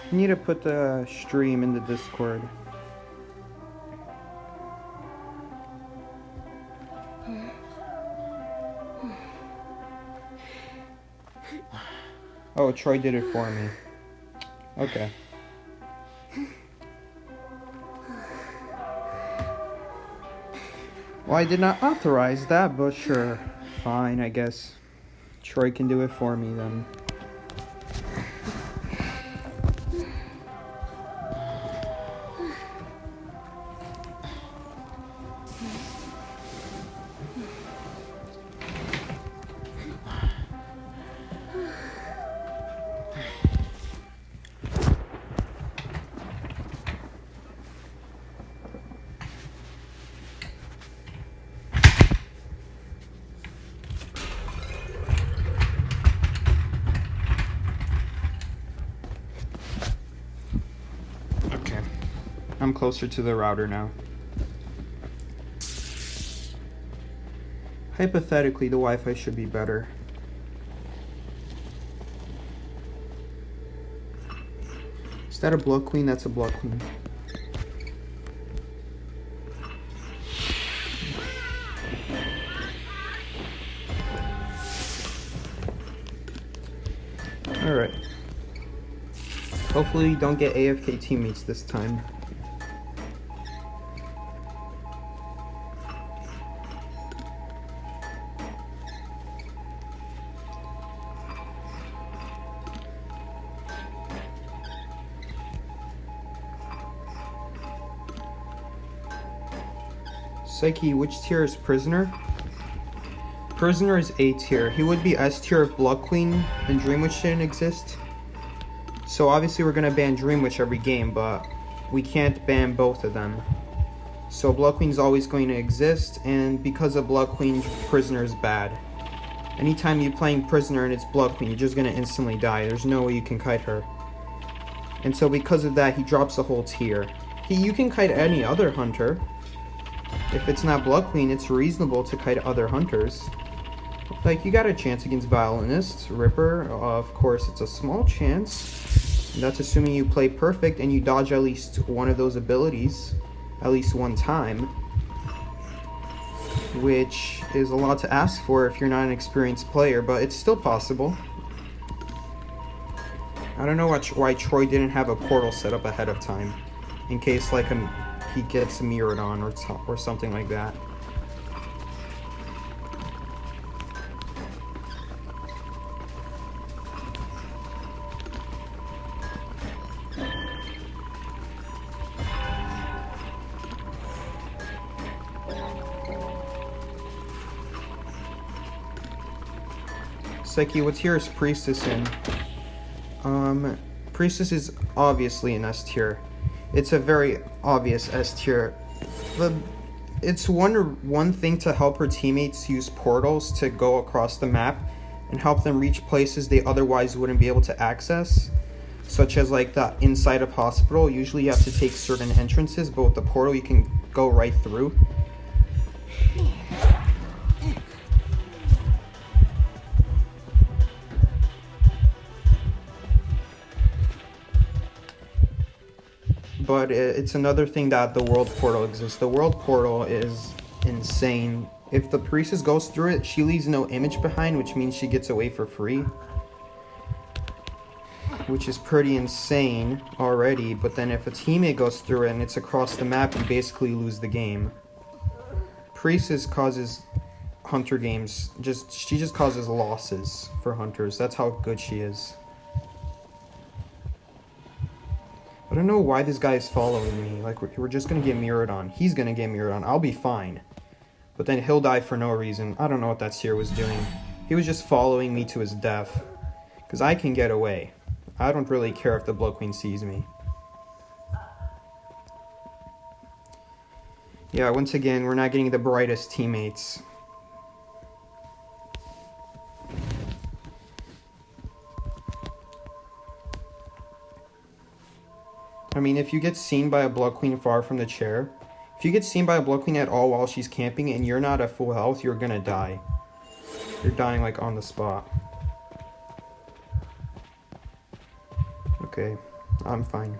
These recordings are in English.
I need to put the stream in the Discord. Oh, Troy did it for me. Okay. Well, I did not authorize that, but sure. Fine, I guess. Troy can do it for me then. I'm closer to the router now. Hypothetically, the Wi-Fi should be better. Is that a blood queen? That's a blood queen. Alright. Hopefully you don't get AFK teammates this time. Psyche, which tier is Prisoner? Prisoner is A tier. He would be S tier if Blood Queen and Dream Witch didn't exist. So obviously we're gonna ban Dream Witch every game, but we can't ban both of them. So Blood Queen's always going to exist, and because of Blood Queen, Prisoner is bad. Anytime you're playing Prisoner and it's Blood Queen, you're just gonna instantly die. There's no way you can kite her. And so because of that, he drops a whole tier. You can kite any other hunter. If it's not Blood Queen, it's reasonable to kite other hunters. Like, you got a chance against Violinist, Ripper. Of course, it's a small chance. That's assuming you play perfect and you dodge at least one of those abilities at least one time. Which is a lot to ask for if you're not an experienced player, but it's still possible. I don't know why Troy didn't have a portal set up ahead of time. In case, like, he gets mirrored on or something like that. Psyche, what tier is Priestess in? Priestess is obviously an S tier. It's a very obvious S tier. It's one thing to help her teammates use portals to go across the map and help them reach places they otherwise wouldn't be able to access, such as like the inside of hospital. Usually you have to take certain entrances, but with the portal you can go right through. But it's another thing that the world portal exists. The world portal is insane. If the priestess goes through it, she leaves no image behind, which means she gets away for free. Which is pretty insane already, but then if a teammate goes through it and it's across the map, you basically lose the game. Priestess causes hunter games, she just causes losses for hunters. That's how good she is. I don't know why this guy is following me. Like, we're just gonna get mirrored on. He's gonna get mirrored on. I'll be fine. But then he'll die for no reason. I don't know what that seer was doing. He was just following me to his death. Because I can get away. I don't really care if the Blood Queen sees me. Yeah, once again, we're not getting the brightest teammates. I mean, if you get seen by a Blood Queen far from the chair, if you get seen by a Blood Queen at all while she's camping and you're not at full health, you're gonna die. You're dying, like, on the spot. Okay. I'm fine.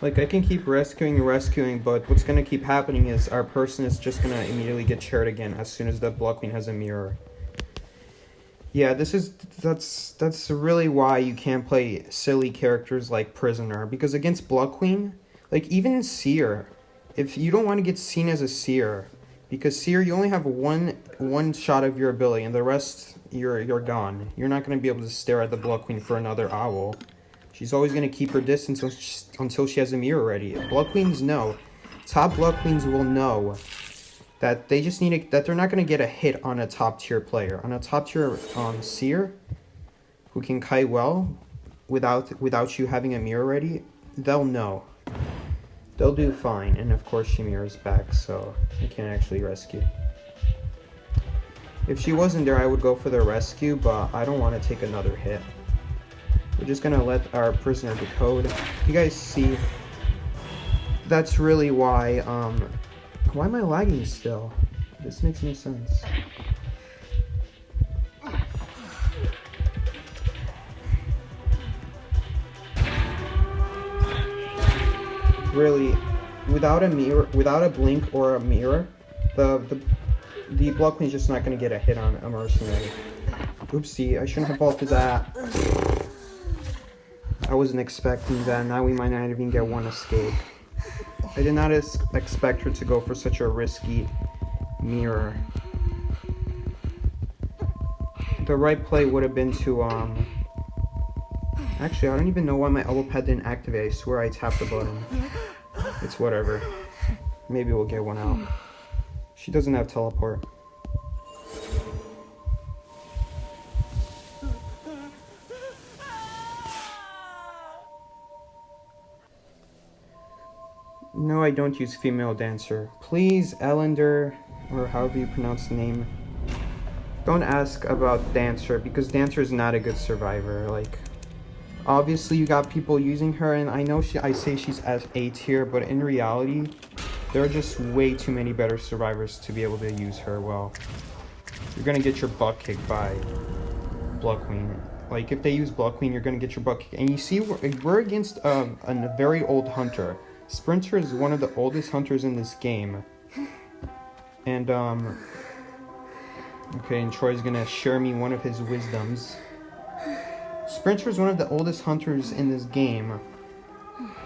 Like, I can keep rescuing, but what's gonna keep happening is our person is just gonna immediately get shared again as soon as the Blood Queen has a mirror. Yeah, that's really why you can't play silly characters like Prisoner, because against Blood Queen, like even Seer, if you don't want to get seen as a Seer, because Seer you only have one shot of your ability and the rest you're gone. You're not gonna be able to stare at the Blood Queen for another owl. She's always gonna keep her distance until she has a mirror ready. Blood Queens know. Top Blood Queens will know that they just need that they're not going to get a hit on a top tier player. On a top tier Seer, who can kite well without you having a mirror ready, they'll know. They'll do fine, and of course she mirrors back, so you can't actually rescue. If she wasn't there, I would go for the rescue, but I don't want to take another hit. We're just going to let our prisoner decode. You guys see, that's really why, why am I lagging still? This makes no sense. Really, without a mirror, without a blink or a mirror, the Blood Queen's just not gonna get a hit on a mercenary. Oopsie, I shouldn't have vaulted that. I wasn't expecting that. Now we might not even get one escape. I did not expect her to go for such a risky mirror. The right play would have been to, actually, I don't even know why my elbow pad didn't activate. I swear I tapped the button. It's whatever. Maybe we'll get one out. She doesn't have teleport. No, I don't use female dancer. Please, Ellender, or however you pronounce the name, don't ask about dancer, because dancer is not a good survivor. Like, obviously you got people using her, and I know I say she's as A tier, but in reality, there are just way too many better survivors to be able to use her well. You're gonna get your butt kicked by Blood Queen. Like, if they use Blood Queen, you're gonna get your butt kicked. And you see, we're against a very old hunter. Sprinter is one of the oldest hunters in this game. And, okay, and Troy's gonna share me one of his wisdoms. Sprinter is one of the oldest hunters in this game.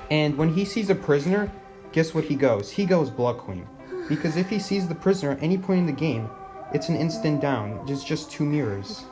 And when he sees a prisoner, guess what he goes? He goes Blood Queen. Because if he sees the prisoner at any point in the game, it's an instant down. There's just 2 mirrors.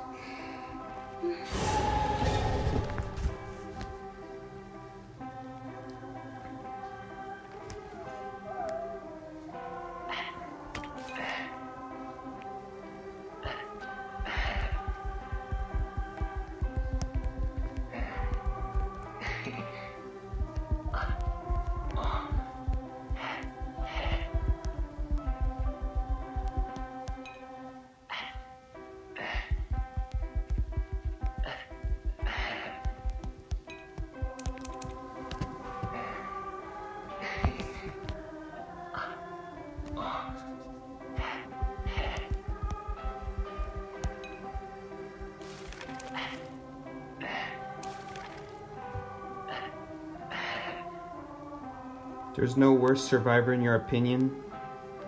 There's no worse survivor in your opinion?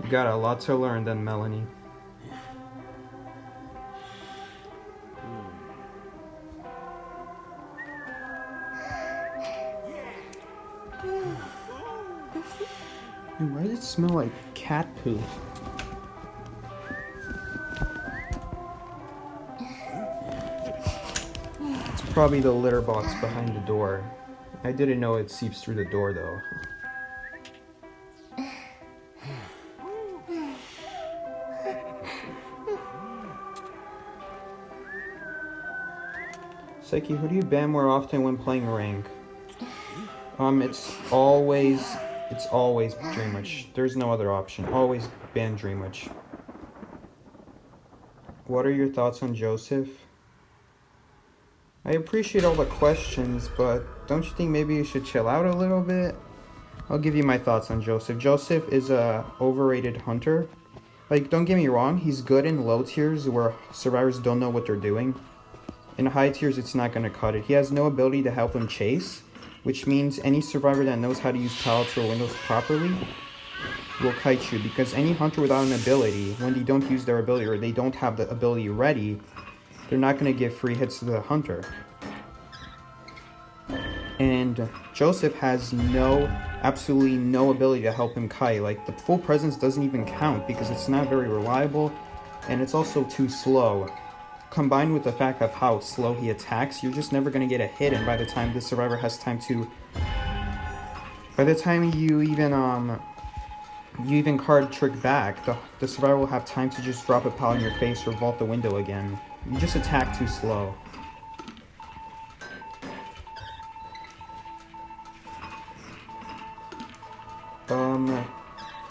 You got a lot to learn than Melanie. Dude, why does it smell like cat poo? It's probably the litter box behind the door. I didn't know it seeps through the door though. Psyche, who do you ban more often when playing rank? It's always Dreamwitch. There's no other option. Always ban Dreamwitch. What are your thoughts on Joseph? I appreciate all the questions, but don't you think maybe you should chill out a little bit? I'll give you my thoughts on Joseph. Joseph is a overrated hunter. Like, don't get me wrong, he's good in low tiers where survivors don't know what they're doing. In high tiers, it's not going to cut it. He has no ability to help him chase, which means any survivor that knows how to use pallets or windows properly will kite you, because any hunter without an ability, when they don't use their ability or they don't have the ability ready, they're not going to give free hits to the hunter. And Joseph has absolutely no ability to help him kite. Like, the full presence doesn't even count because it's not very reliable, and it's also too slow. Combined with the fact of how slow he attacks, you're just never going to get a hit, and by the time the survivor has time to... By the time you even card trick back, the survivor will have time to just drop a pallet in your face or vault the window again. You just attack too slow.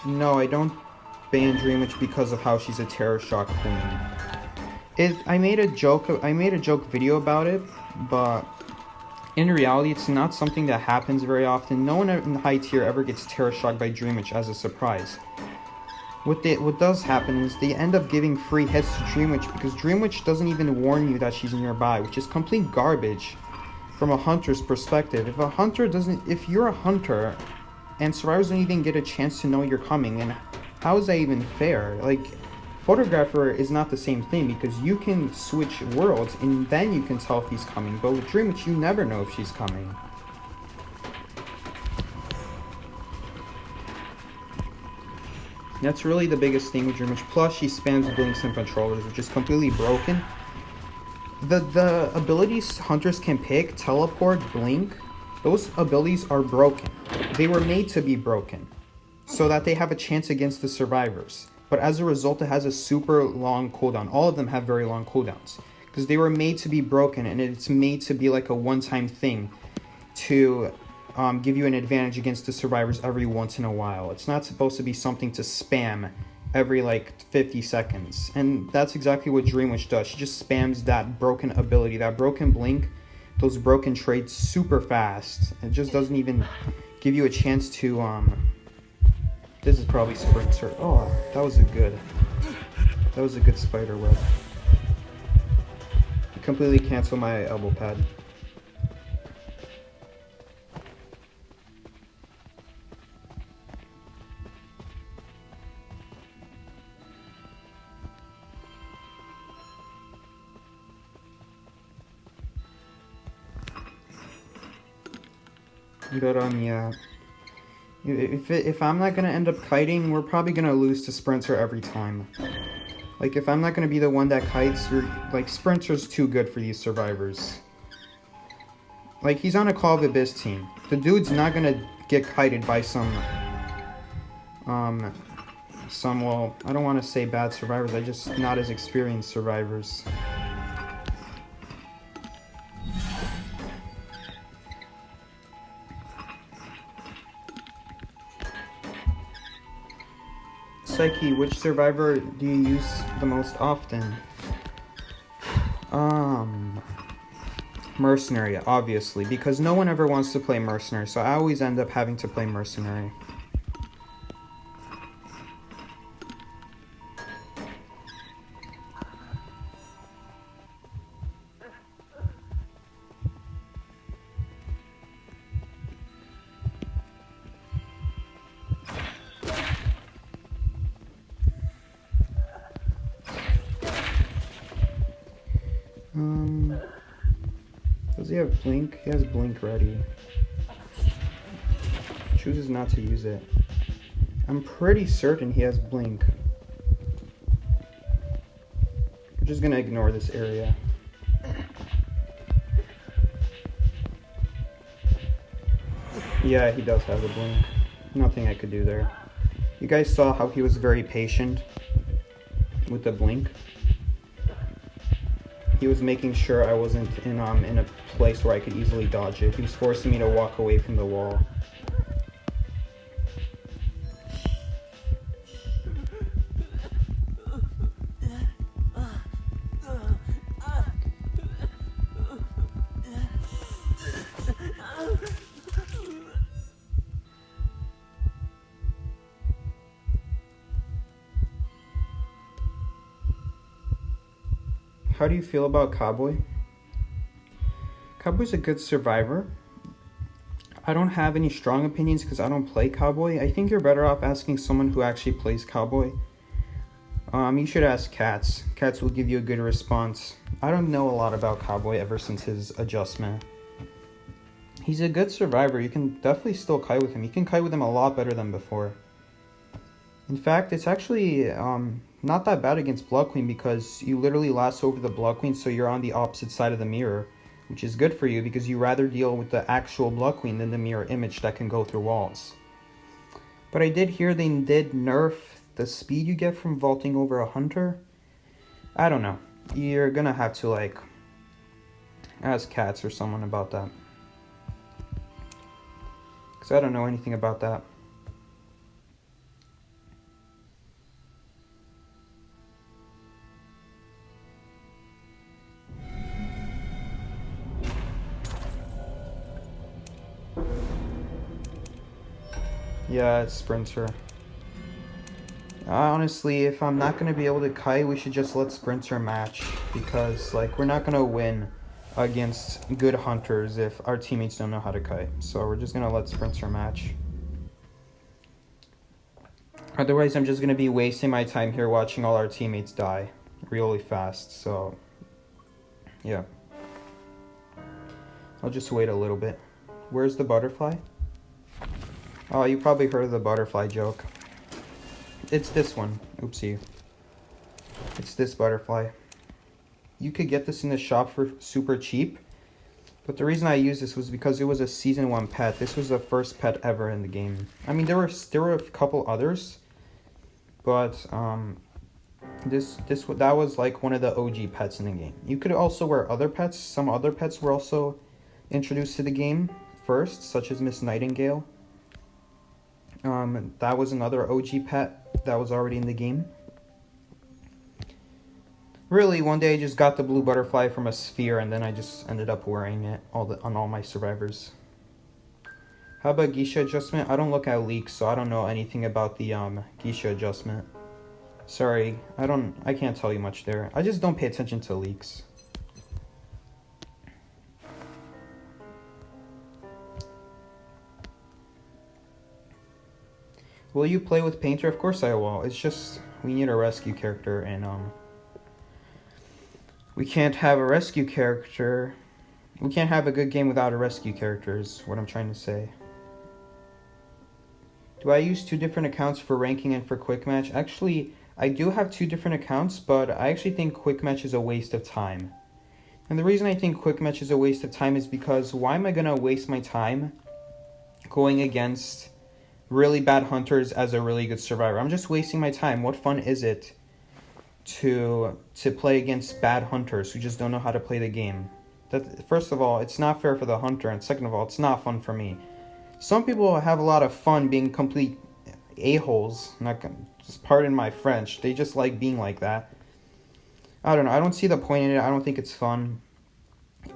No, I don't ban Dream Witch because of how she's a terror shock queen. I made a joke video about it, but in reality, it's not something that happens very often. No one in the high tier ever gets terror shocked by Dream Witch as a surprise. What does happen is they end up giving free hits to Dream Witch because Dream Witch doesn't even warn you that she's nearby, which is complete garbage from a hunter's perspective. If you're a hunter and survivors don't even get a chance to know you're coming, and how is that even fair? Like, photographer is not the same thing because you can switch worlds and then you can tell if he's coming, but with Dream Witch you never know if she's coming. That's really the biggest thing with Dream Witch. Plus she spams blinks and controllers, which is completely broken. The abilities hunters can pick, teleport, blink, those abilities are broken. They were made to be broken so that they have a chance against the survivors. But as a result, it has a super long cooldown. All of them have very long cooldowns because they were made to be broken, and it's made to be like a one-time thing to give you an advantage against the survivors every once in a while. It's not supposed to be something to spam every like 50 seconds. And that's exactly what Dream Witch does. She just spams that broken ability, that broken blink, those broken traits super fast. It just doesn't even give you a chance to this is probably Sprinter. Oh, that was a good spider web. Completely cancel my elbow pad. But yeah. If I'm not gonna end up kiting, we're probably gonna lose to Sprinter every time. Like, if I'm not gonna be the one that kites, Sprinter's too good for these survivors. Like, he's on a Call of Abyss team. The dude's not gonna get kited by some, well, I don't want to say bad survivors, just not as experienced survivors. Psyche, which survivor do you use the most often? Mercenary, obviously, because no one ever wants to play Mercenary, so I always end up having to play Mercenary. Does he have blink? He has blink ready. Chooses not to use it. I'm pretty certain he has blink. We're just gonna ignore this area. Yeah, he does have a blink. Nothing I could do there. You guys saw how he was very patient with the blink. He was making sure I wasn't in a place where I could easily dodge it. He was forcing me to walk away from the wall. how do you feel about Cowboy? Cowboy's a good survivor. I don't have any strong opinions because I don't play Cowboy. I think you're better off asking someone who actually plays Cowboy. You should ask Cats. Cats will give you a good response. I don't know a lot about Cowboy ever since his adjustment. He's a good survivor. You can definitely still kite with him. You can kite with him a lot better than before. In fact, it's actually not that bad against Blood Queen because you literally lasso over the Blood Queen, so you're on the opposite side of the mirror, which is good for you because you rather deal with the actual Blood Queen than the mirror image that can go through walls. But I did hear they did nerf the speed you get from vaulting over a hunter. I don't know. You're gonna have to like ask Cats or someone about that, because I don't know anything about that. Yeah, it's Sprinter. Honestly, if I'm not going to be able to kite, we should just let Sprinter match. Because, like, we're not going to win against good hunters if our teammates don't know how to kite. So we're just going to let Sprinter match. Otherwise, I'm just going to be wasting my time here watching all our teammates die really fast. So, yeah. I'll just wait a little bit. Where's the butterfly? Oh, you probably heard of the butterfly joke. It's this one. Oopsie. It's this butterfly. You could get this in the shop for super cheap. But the reason I used this was because it was a season 1 pet. This was the first pet ever in the game. I mean, there were a couple others, but that was like one of the OG pets in the game. You could also wear other pets. Some other pets were also introduced to the game first, such as Miss Nightingale. That was another OG pet that was already in the game. Really, one day I just got the blue butterfly from a sphere, and then I just ended up wearing it on all my survivors. How about Geisha adjustment? I don't look at leaks, so I don't know anything about the Geisha adjustment. Sorry, I can't tell you much there. I just don't pay attention to leaks. Will you play with Painter? Of course I will. It's just we need a rescue character, and we can't have a rescue character. We can't have a good game without a rescue character is what I'm trying to say. Do I use 2 different accounts for ranking and for quick match? Actually, I do have 2 different accounts, but I actually think quick match is a waste of time. And the reason I think quick match is a waste of time is because why am I going to waste my time going against really bad hunters as a really good survivor? I'm just wasting my time. What fun is it to play against bad hunters who just don't know how to play the game? That, first of all, it's not fair for the hunter, and second of all, it's not fun for me. Some people have a lot of fun being complete a-holes. Just pardon my French. They just like being like that. I don't know. I don't see the point in it. I don't think it's fun.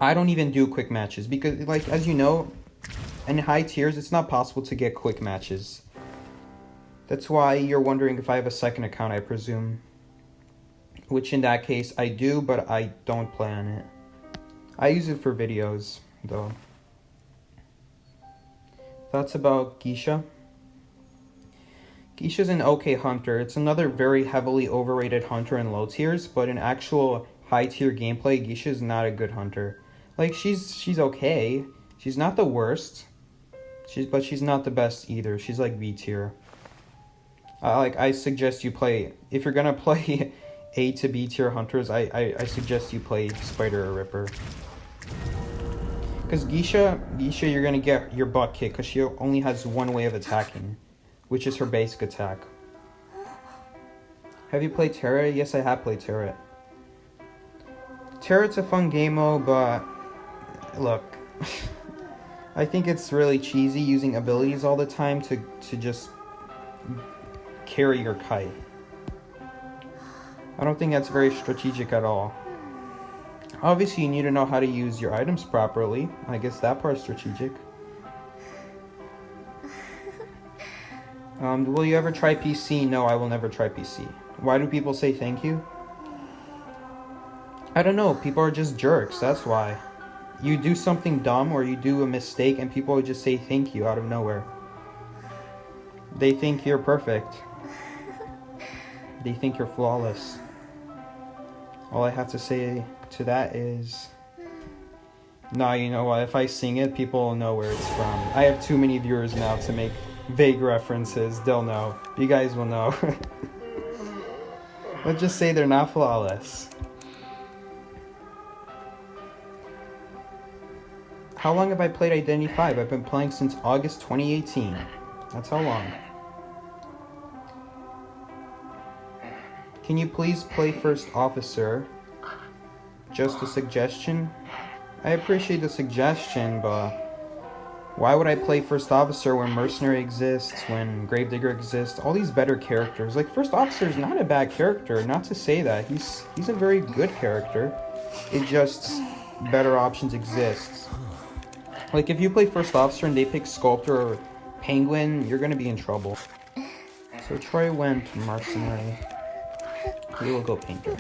I don't even do quick matches because, like, as you know, in high tiers, it's not possible to get quick matches. That's why you're wondering if I have a second account, I presume. Which in that case, I do, but I don't play on it. I use it for videos, though. Thoughts about Geisha? Geisha's an okay hunter. It's another very heavily overrated hunter in low tiers, but in actual high tier gameplay, Geisha's not a good hunter. Like, she's okay. She's not the worst. But she's not the best either. She's like B tier. I suggest you play, if you're gonna play A to B tier hunters, I suggest you play Spider or Ripper. Because Geisha, you're gonna get your butt kicked because she only has one way of attacking, which is her basic attack. Have you played Terra? Yes, I have played Terra. Terra's a fun game mode, but look, I think it's really cheesy using abilities all the time to just carry your kite. I don't think that's very strategic at all. Obviously, you need to know how to use your items properly. I guess that part's strategic. Will you ever try PC? No, I will never try PC. Why do people say thank you? I don't know, people are just jerks, that's why. You do something dumb or you do a mistake and people would just say thank you out of nowhere. They think you're perfect. They think you're flawless. All I have to say to that is... Nah, you know what, if I sing it, people will know where it's from. I have too many viewers now to make vague references. They'll know. You guys will know. Let's just say they're not flawless. How long have I played Identity 5? I've been playing since August 2018. That's how long. Can you please play First Officer? Just a suggestion? I appreciate the suggestion, but why would I play First Officer when Mercenary exists, when Gravedigger exists, all these better characters? Like, First Officer is not a bad character, not to say that. He's a very good character. It just, better options exist. Like, if you play First Officer and they pick Sculptor or Penguin, you're gonna be in trouble. So Troy went Mercenary. We will go Painter.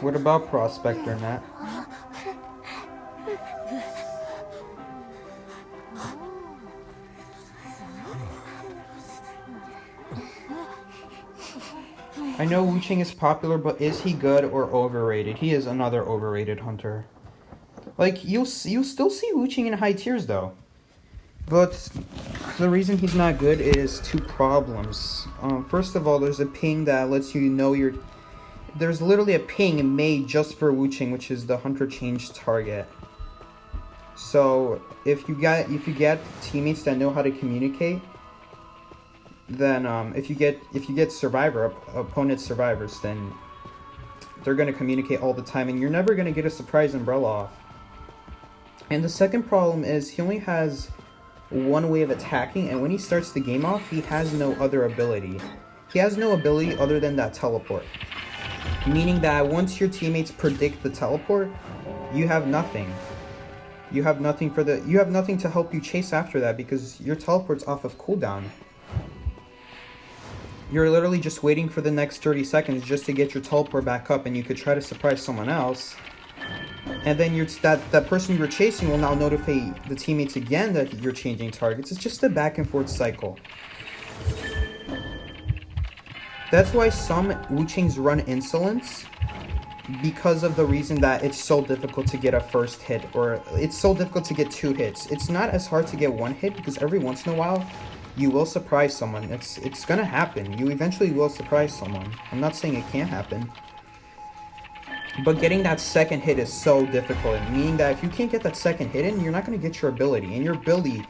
What about Prospector, Nat? I know Wu Ching is popular, but is he good or overrated? He is another overrated hunter. Like, you'll still see Wu Ching in high tiers, though. But the reason he's not good is two problems. First of all, there's a ping that lets you know you're... There's literally a ping made just for Wu Ching, which is the hunter change target. So if you get teammates that know how to communicate, then if you get opponent survivors, then they're gonna communicate all the time, and you're never gonna get a surprise umbrella off. And the second problem is he only has one way of attacking, and when he starts the game off, he has no other ability. He has no ability other than that teleport. Meaning that once your teammates predict the teleport, you have nothing. You have nothing to help you chase after that because your teleport's off of cooldown. You're literally just waiting for the next 30 seconds just to get your teleport back up, and you could try to surprise someone else. And then that person you're chasing will now notify the teammates again that you're changing targets. It's just a back and forth cycle. That's why some Wu Chings run Insolence, because of the reason that it's so difficult to get a first hit, or it's so difficult to get 2 hits. It's not as hard to get 1 hit, because every once in a while, you will surprise someone. It's gonna happen. You eventually will surprise someone. I'm not saying it can't happen. But getting that second hit is so difficult, meaning that if you can't get that second hit in, you're not gonna get your ability. And your ability,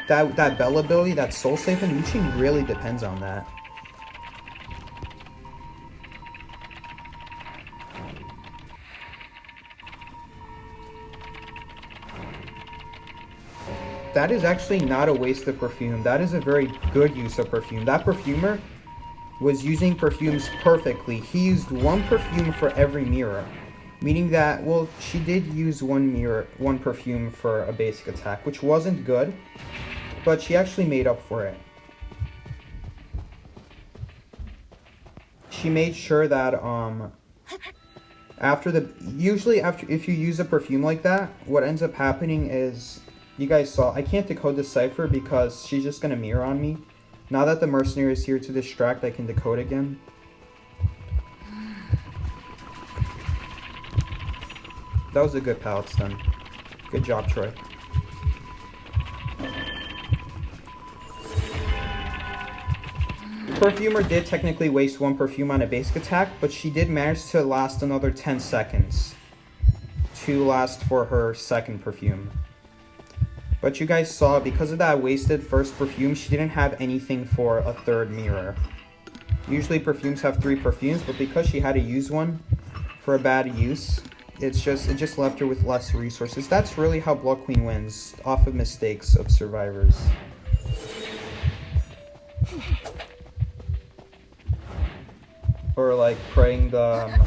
that Bell ability, that Soul Save in Wu Ching really depends on that. That is actually not a waste of perfume. That is a very good use of perfume. That perfumer was using perfumes perfectly. He used 1 perfume for every mirror. Meaning that, well, she did use 1 perfume for a basic attack, which wasn't good, but she actually made up for it. She made sure that, if you use a perfume like that, what ends up happening is, you guys saw, I can't decode the cipher because she's just gonna mirror on me. Now that the mercenary is here to distract, I can decode again. That was a good pallet stun. Good job, Troy. Perfumer did technically waste 1 perfume on a basic attack, but she did manage to last another 10 seconds to last for her second perfume. But you guys saw, because of that wasted first perfume, she didn't have anything for a third mirror. Usually perfumes have 3 perfumes, but because she had to use 1 for a bad use, it just left her with less resources. That's really how Blood Queen wins, off of mistakes of survivors. Or like praying the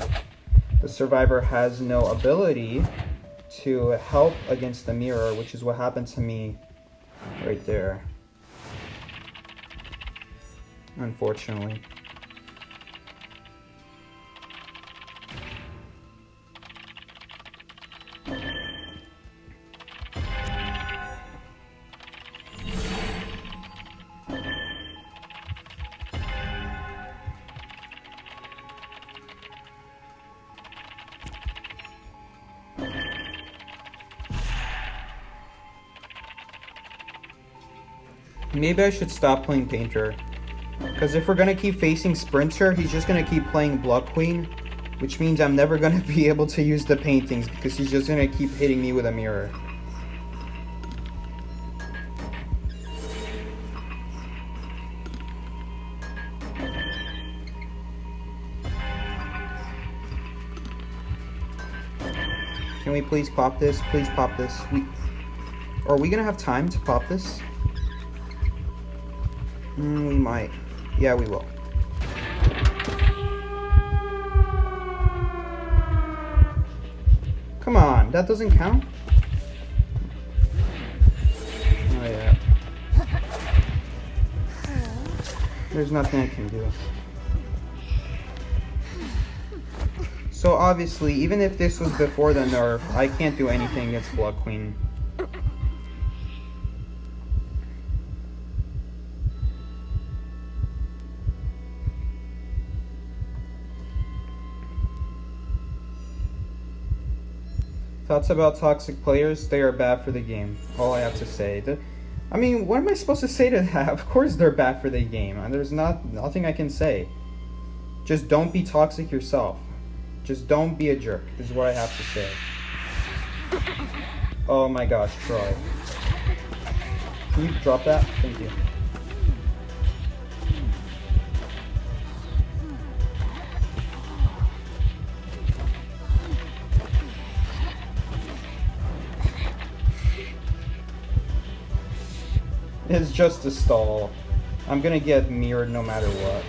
the survivor has no ability to help against the mirror, which is what happened to me right there. Unfortunately. Maybe I should stop playing Painter. Because if we're going to keep facing Sprinter, he's just going to keep playing Blood Queen. Which means I'm never going to be able to use the paintings because he's just going to keep hitting me with a mirror. Can we please pop this? Please pop this. Are we going to have time to pop this? We might. Yeah, we will. Come on, that doesn't count? Oh, yeah. There's nothing I can do. So obviously, even if this was before the nerf, I can't do anything against Blood Queen. Thoughts about toxic players? They are bad for the game. All I have to say. I mean, what am I supposed to say to that? Of course they're bad for the game. And there's nothing I can say. Just don't be toxic yourself. Just don't be a jerk. This is what I have to say. Oh my gosh, Troy. Can you drop that? Thank you. It's just a stall. I'm gonna get mirrored no matter what.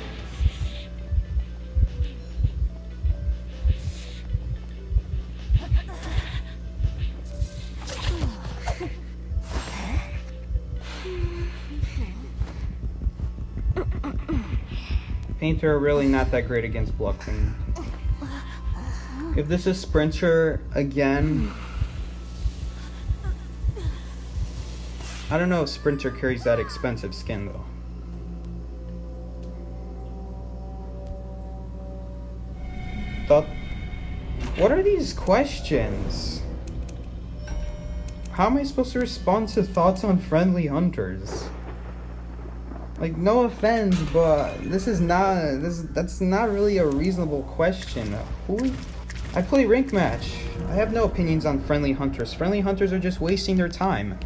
Painter are really not that great against Blood Queen. If this is Sprinter again, I don't know if Sprinter carries that expensive skin though. What are these questions? How am I supposed to respond to thoughts on friendly hunters? Like, no offense, but that's not really a reasonable question. I play rank match. I have no opinions on friendly hunters. Friendly hunters are just wasting their time.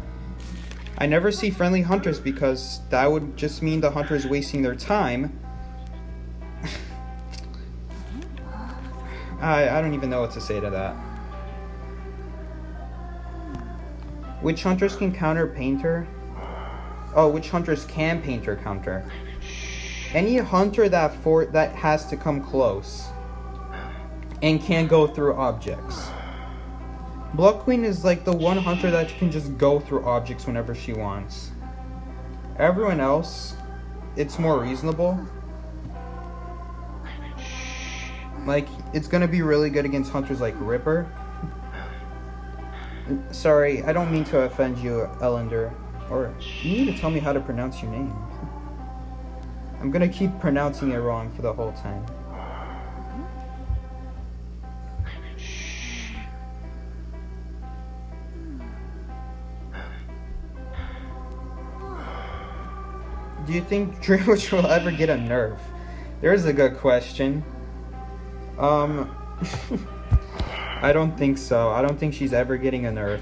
I never see friendly hunters because that would just mean the hunter is wasting their time. I don't even know what to say to that. Which hunters can counter Painter? Oh, which hunters can Painter counter? Any hunter that has to come close and can go through objects. Blood Queen is like the one hunter that can just go through objects whenever she wants. Everyone else, it's more reasonable. Like, it's gonna be really good against hunters like Ripper. Sorry, I don't mean to offend you, Ellender. Or, you need to tell me how to pronounce your name. I'm gonna keep pronouncing it wrong for the whole time. Do you think Dreamwitch will ever get a nerf? There's a good question. I don't think so. I don't think she's ever getting a nerf.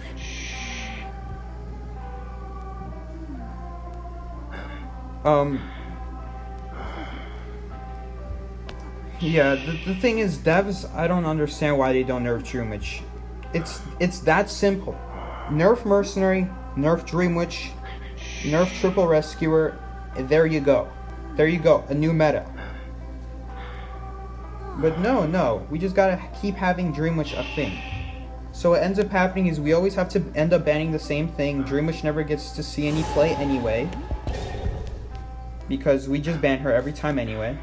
Yeah, the thing is, devs, I don't understand why they don't nerf Dreamwitch. It's that simple. Nerf Mercenary, nerf Dreamwitch, nerf Triple Rescuer, there you go. There you go, a new meta. But no, we just gotta keep having Dream Wish a thing. So what ends up happening is we always have to end up banning the same thing. Dream Wish never gets to see any play anyway, because we just ban her every time anyway.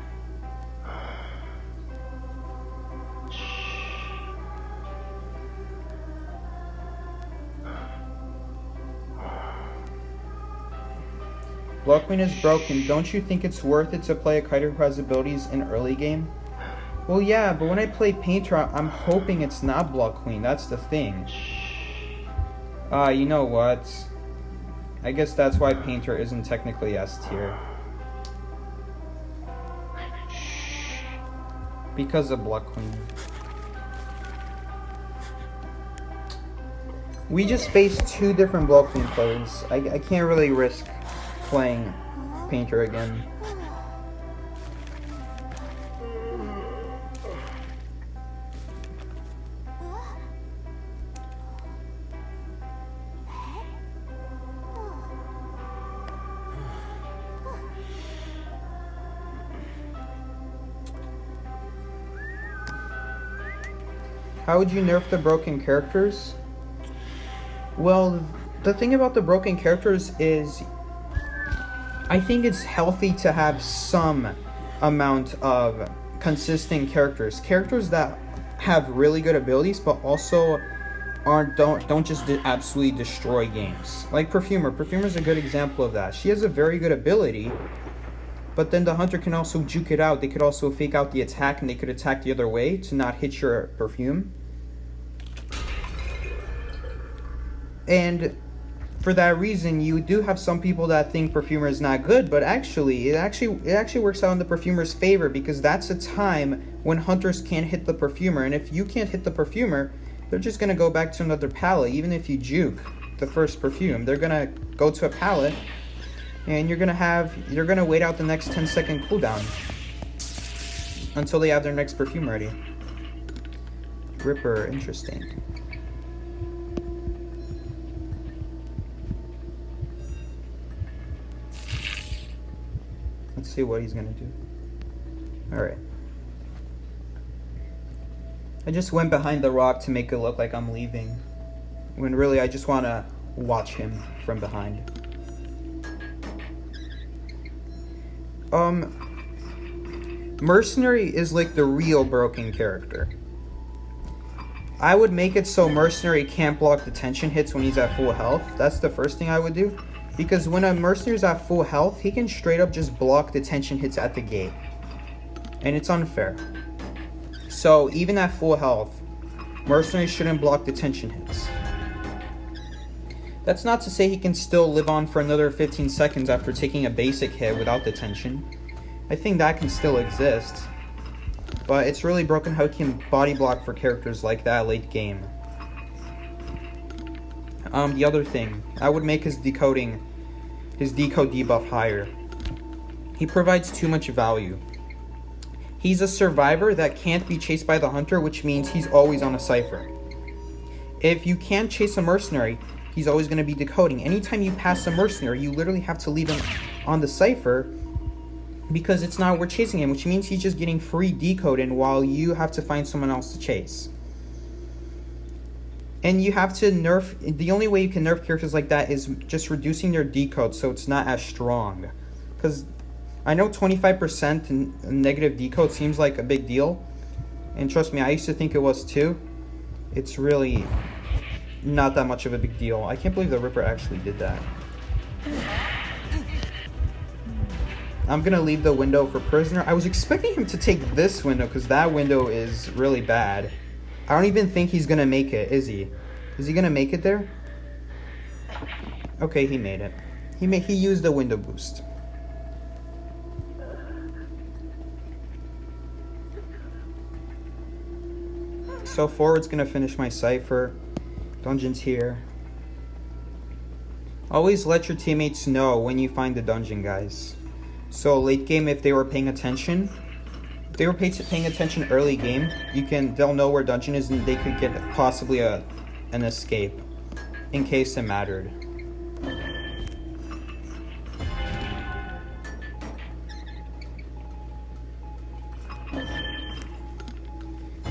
Block Queen is broken. Don't you think it's worth it to play a Kiter who has abilities in early game? Well, yeah, but when I play Painter, I'm hoping it's not Block Queen. That's the thing. You know what? I guess that's why Painter isn't technically S tier. Because of Block Queen. We just faced two different Block Queen players. I can't really risk playing Painter again. How would you nerf the broken characters? Well, the thing about the broken characters is I think it's healthy to have some amount of consistent characters. Characters that have really good abilities but also don't just absolutely destroy games. Like Perfumer. Perfumer's a good example of that. She has a very good ability, but then the hunter can also juke it out. They could also fake out the attack and they could attack the other way to not hit your perfume. And for that reason, you do have some people that think Perfumer is not good, but it actually works out in the Perfumer's favor, because that's a time when hunters can't hit the Perfumer, and if you can't hit the Perfumer, they're just gonna go back to another pallet. Even if you juke the first perfume, they're gonna go to a pallet, and you're gonna wait out the next 10-second cooldown until they have their next perfume ready. Ripper, interesting. Let's see what he's gonna do. Alright. I just went behind the rock to make it look like I'm leaving, when really I just wanna watch him from behind. Mercenary is like the real broken character. I would make it so Mercenary can't block detention hits when he's at full health. That's the first thing I would do. Because when a Mercenary's at full health, he can straight up just block detention hits at the gate. And it's unfair. So even at full health, Mercenary shouldn't block detention hits. That's not to say he can still live on for another 15 seconds after taking a basic hit without detention. I think that can still exist. But it's really broken how he can body block for characters like that late game. The other thing, I would make his decode debuff higher. He provides too much value. He's a survivor that can't be chased by the hunter, which means he's always on a cipher. If you can't chase a mercenary, he's always going to be decoding. Anytime you pass a mercenary, you literally have to leave him on the cipher, because it's not worth chasing him, which means he's just getting free decoding while you have to find someone else to chase. And you have to nerf, the only way you can nerf characters like that is just reducing their decode so it's not as strong. Because I know 25% negative decode seems like a big deal. And trust me, I used to think it was too. It's really not that much of a big deal. I can't believe the Ripper actually did that. I'm going to leave the window for Prisoner. I was expecting him to take this window because that window is really bad. I don't even think he's going to make it, is he? Is he going to make it there? Okay, he made it. He used the window boost. So forward's going to finish my cipher. Dungeon's here. Always let your teammates know when you find the dungeon, guys. So late game, if they were paying attention, if they were paying attention early game, they'll know where dungeon is and they could get possibly an escape in case it mattered.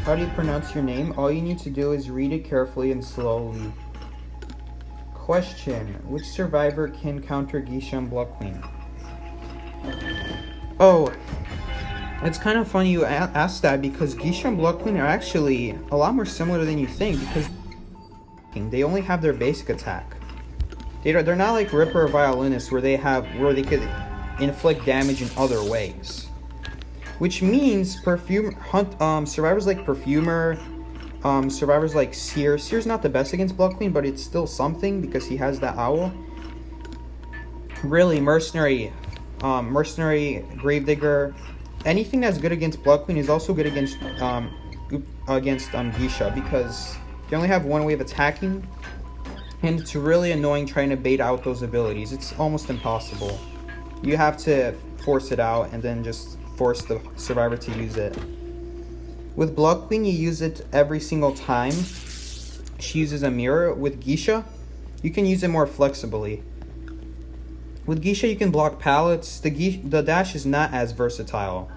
How do you pronounce your name? All you need to do is read it carefully and slowly. Question. Which survivor can counter Geisha and Blood Queen? Oh, it's kind of funny you asked that because Geisha and Blood Queen are actually a lot more similar than you think because they only have their basic attack. They're not like Ripper or Violinist where they could inflict damage in other ways. Which means survivors like Perfumer, survivors like Seer. Seer's not the best against Blood Queen, but it's still something because he has that owl. Really, Mercenary, Gravedigger, anything that's good against Blood Queen is also good against Geisha because they only have one way of attacking, and it's really annoying trying to bait out those abilities. It's almost impossible. You have to force it out and then just force the survivor to use it. With Blood Queen, you use it every single time she uses a mirror. With Geisha, you can use it more flexibly. With Geisha, you can block pallets. The dash is not as versatile.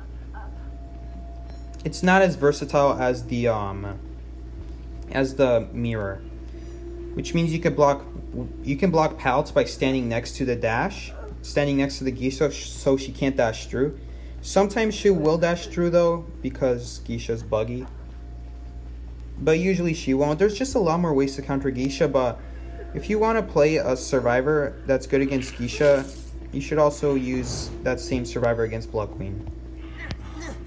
It's not as versatile as the mirror, which means you can block pallets by standing next to the dash, standing next to the Geisha, so she can't dash through. Sometimes she will dash through though, because Geisha's buggy. But usually she won't. There's just a lot more ways to counter Geisha, but if you want to play a survivor that's good against Geisha, you should also use that same survivor against Blood Queen.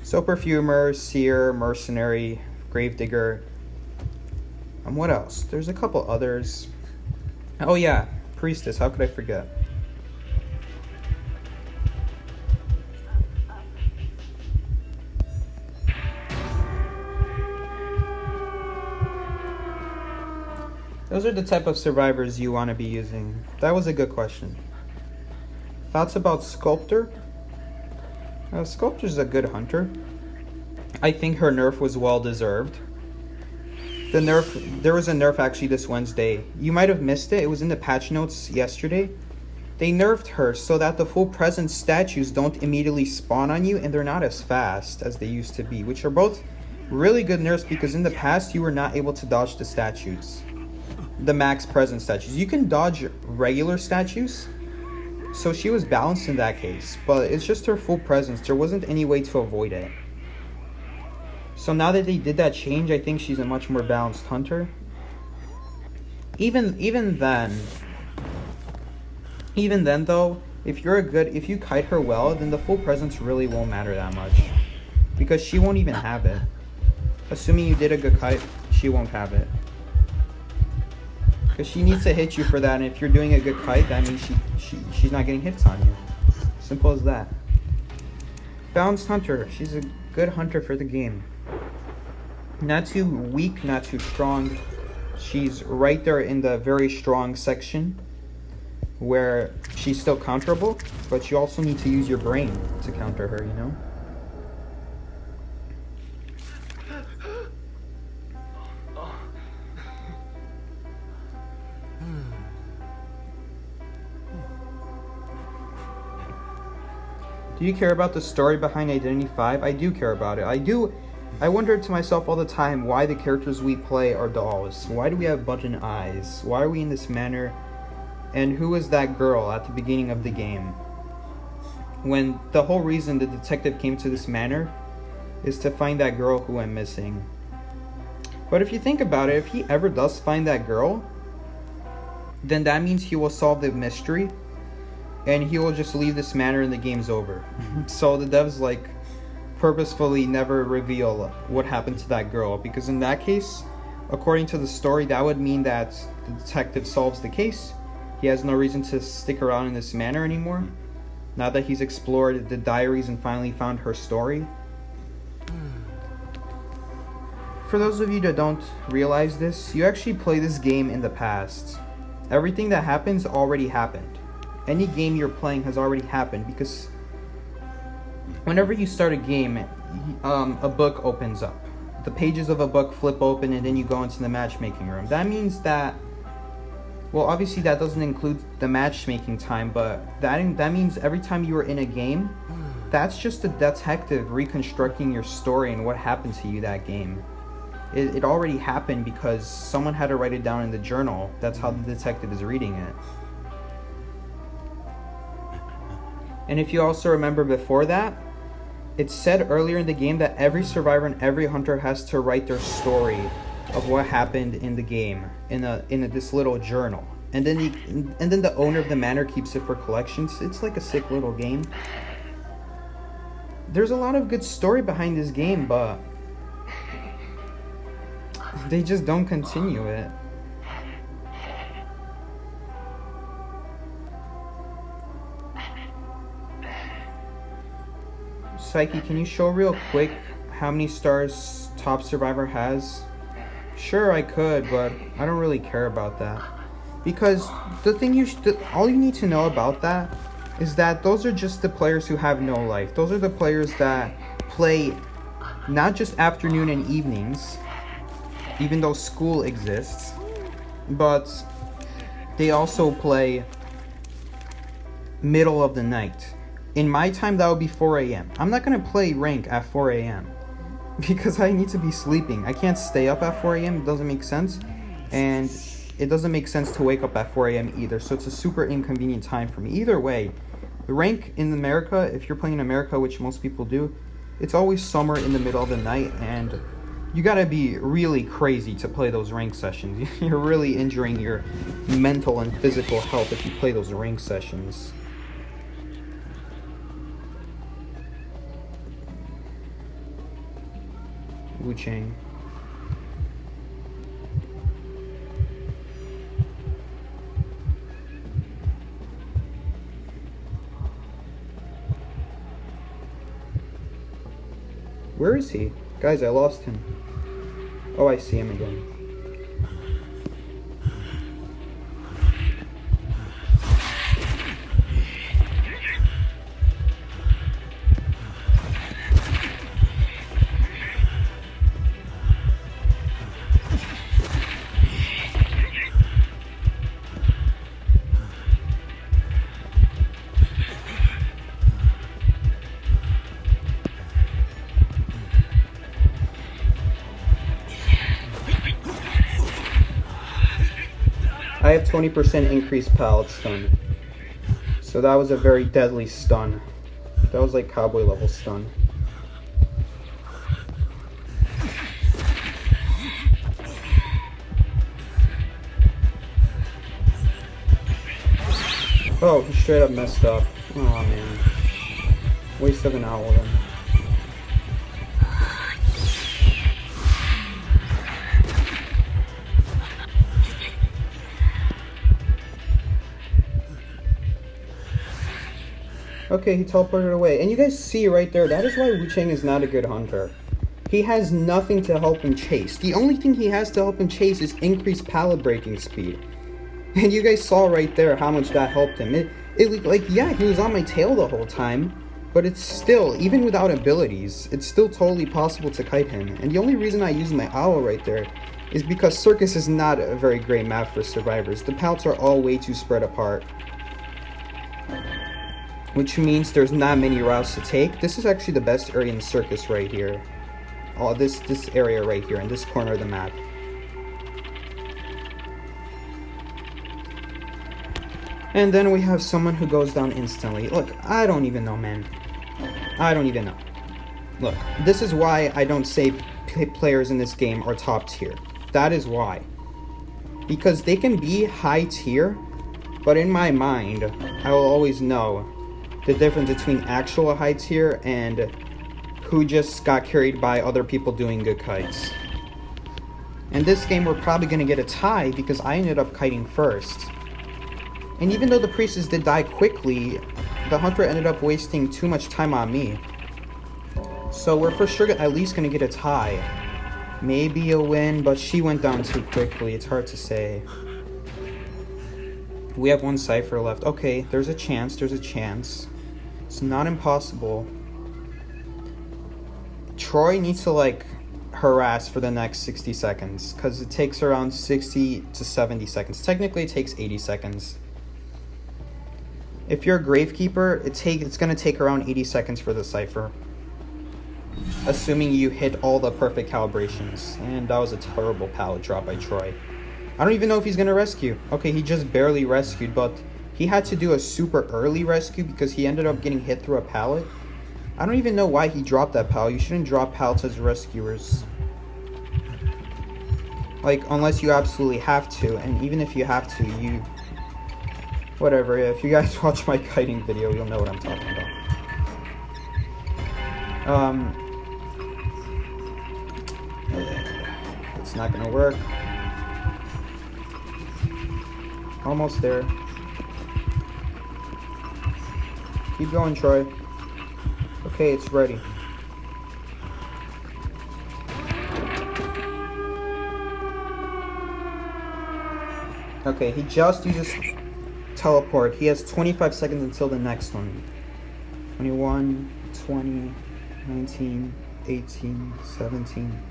So Perfumer, Seer, Mercenary, Gravedigger. What else? There's a couple others. Oh yeah, Priestess, how could I forget? Those are the type of survivors you want to be using. That was a good question. Thoughts about Sculptor? Sculptor's a good hunter. I think her nerf was well deserved. There was a nerf actually this Wednesday. You might have missed it. It was in the patch notes yesterday. They nerfed her so that the full presence statues don't immediately spawn on you and they're not as fast as they used to be, which are both really good nerfs because in the past you were not able to dodge the statues. The max presence statues. You can dodge regular statues, so she was balanced in that case, but it's just her full presence. There wasn't any way to avoid it. So now that they did that change, I think she's a much more balanced hunter. Even then though, if you kite her well, then the full presence really won't matter that much, because she won't even have it. Assuming you did a good kite, she won't have it. Because she needs to hit you for that, and if you're doing a good kite, that means she's not getting hits on you. Simple as that. Balanced hunter. She's a good hunter for the game. Not too weak, not too strong. She's right there in the very strong section where she's still counterable, but you also need to use your brain to counter her, you know? Do you care about the story behind Identity 5? I do care about it. I wonder to myself all the time why the characters we play are dolls. Why do we have button eyes? Why are we in this manner? And who is that girl at the beginning of the game? When the whole reason the detective came to this manor is to find that girl who I'm missing. But if you think about it, if he ever does find that girl, then that means he will solve the mystery and he will just leave this manor and the game's over. So the devs purposefully never reveal what happened to that girl, because in that case, according to the story, that would mean that the detective solves the case. He has no reason to stick around in this manor anymore, now that he's explored the diaries and finally found her story. For those of you that don't realize this, you actually play this game in the past. Everything that happens already happened. Any game you're playing has already happened, because whenever you start a game, a book opens up. The pages of a book flip open and then you go into the matchmaking room. That means that, well, obviously that doesn't include the matchmaking time, but that means every time you were in a game, that's just a detective reconstructing your story and what happened to you that game. It already happened because someone had to write it down in the journal. That's how the detective is reading it. And if you also remember before that, it said earlier in the game that every survivor and every hunter has to write their story of what happened in the game in this little journal. And then the owner of the manor keeps it for collections. It's like a sick little game. There's a lot of good story behind this game, but they just don't continue it. Psyche, can you show real quick how many stars Top Survivor has? Sure, I could, but I don't really care about that. Because the thing all you need to know about that is that those are just the players who have no life. Those are the players that play not just afternoon and evenings, even though school exists, but they also play middle of the night. In my time, that would be 4 a.m. I'm not going to play rank at 4 a.m. because I need to be sleeping. I can't stay up at 4 a.m. It doesn't make sense. And it doesn't make sense to wake up at 4 a.m. either. So it's a super inconvenient time for me. Either way, the rank in America, if you're playing in America, which most people do, it's always somewhere in the middle of the night. And you got to be really crazy to play those rank sessions. You're really injuring your mental and physical health if you play those rank sessions. Wu Chang. Where is he? Guys, I lost him. Oh, I see him again. I have 20% increased pallet stun. So that was a very deadly stun. That was like cowboy level stun. Oh, he straight up messed up. Oh man. Waste of an owl then. Okay, he teleported away. And you guys see right there, that is why Wu Chang is not a good hunter. He has nothing to help him chase. The only thing he has to help him chase is increased pallet breaking speed. And you guys saw right there how much that helped him. Like, yeah, he was on my tail the whole time, but it's still, even without abilities, it's still totally possible to kite him. And the only reason I use my owl right there is because Circus is not a very great map for survivors. The pallets are all way too spread apart, which means there's not many routes to take. This is actually the best area in Circus right here. Oh, this area right here, in this corner of the map. And then we have someone who goes down instantly. Look, I don't even know, man. I don't even know. Look, this is why I don't say players in this game are top tier. That is why. Because they can be high tier, but in my mind, I will always know the difference between actual high tier and who just got carried by other people doing good kites. In this game, we're probably going to get a tie because I ended up kiting first. And even though the priestess did die quickly, the hunter ended up wasting too much time on me. So we're for sure at least going to get a tie. Maybe a win, but she went down too quickly. It's hard to say. We have one cipher left. Okay, there's a chance. There's a chance. It's not impossible. Troy needs to, like, harass for the next 60 seconds. Because it takes around 60 to 70 seconds. Technically, it takes 80 seconds. If you're a Gravekeeper, it's going to take around 80 seconds for the cipher. assuming you hit all the perfect calibrations. And that was a terrible pallet drop by Troy. I don't even know if he's gonna rescue. Okay, he just barely rescued, but he had to do a super early rescue because he ended up getting hit through a pallet. I don't even know why he dropped that pallet. You shouldn't drop pallets as rescuers. Like, unless you absolutely have to, and even if you have to, you... Whatever, if you guys watch my kiting video, you'll know what I'm talking about. It's not gonna work. Almost there. Keep going, Troy. Okay, it's ready. Okay, he just uses teleport. He has 25 seconds until the next one. 21, 20, 19, 18, 17,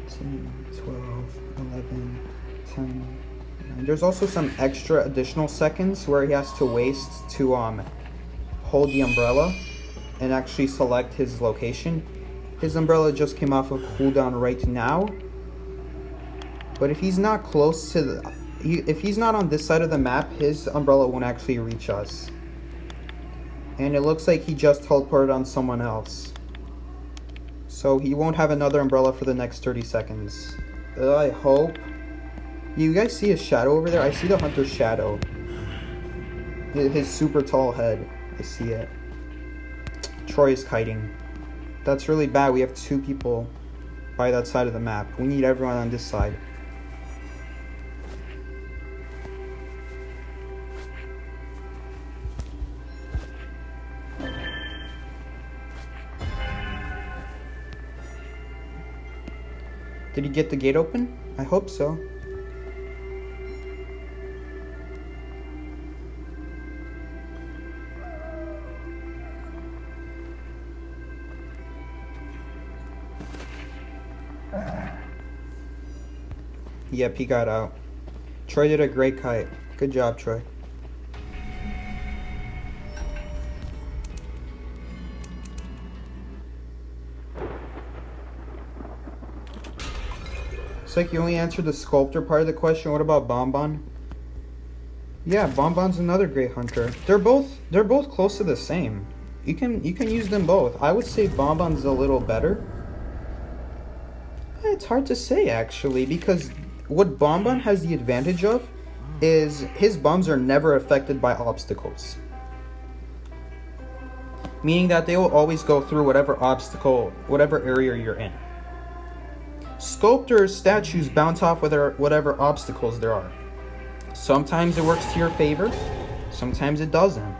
13, 12, 11, 10, 9. There's also some extra additional seconds where he has to waste to hold the umbrella and actually select his location. His umbrella just came off of cooldown right now. But if he's not close to the... if he's not on this side of the map, his umbrella won't actually reach us. And it looks like he just teleported on someone else. So he won't have another umbrella for the next 30 seconds. I hope. You guys see his shadow over there? I see the hunter's shadow. His super tall head. I see it. Troy is kiting. That's really bad. We have 2 people by that side of the map. We need everyone on this side. Did he get the gate open? I hope so. Yep, he got out. Troy did a great kite. Good job, Troy. It's like you only answered the sculptor part of the question. What about Bonbon? Yeah, Bonbon's another great hunter. They're both close to the same. You can use them both. I would say Bonbon's a little better. It's hard to say actually, because what Bonbon has the advantage of is his bombs are never affected by obstacles. Meaning that they will always go through whatever obstacle, whatever area you're in. Sculptor's statues bounce off whatever obstacles there are. Sometimes it works to your favor, sometimes it doesn't.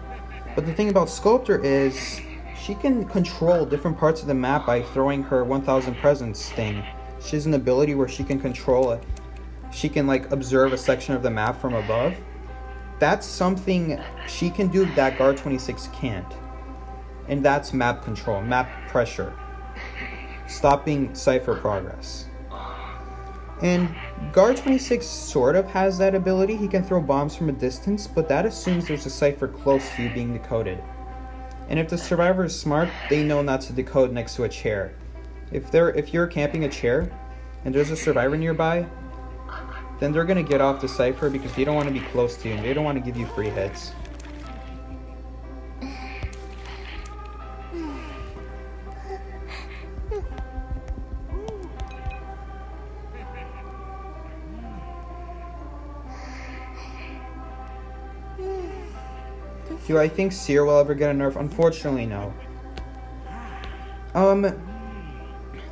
But the thing about Sculptor is she can control different parts of the map by throwing her 1000 presents thing. She has an ability where she can control it. She can like observe a section of the map from above. That's something she can do that Guard 26 can't. And that's map control, map pressure. Stopping Cypher progress. And Guard 26 sort of has that ability. He can throw bombs from a distance, but that assumes there's a Cypher close to you being decoded. And if the survivor is smart, they know not to decode next to a chair. If you're camping a chair and there's a survivor nearby, then they're gonna get off the Cypher because they don't want to be close to you and they don't want to give you free hits. Do I think Seer will ever get a nerf? Unfortunately, no.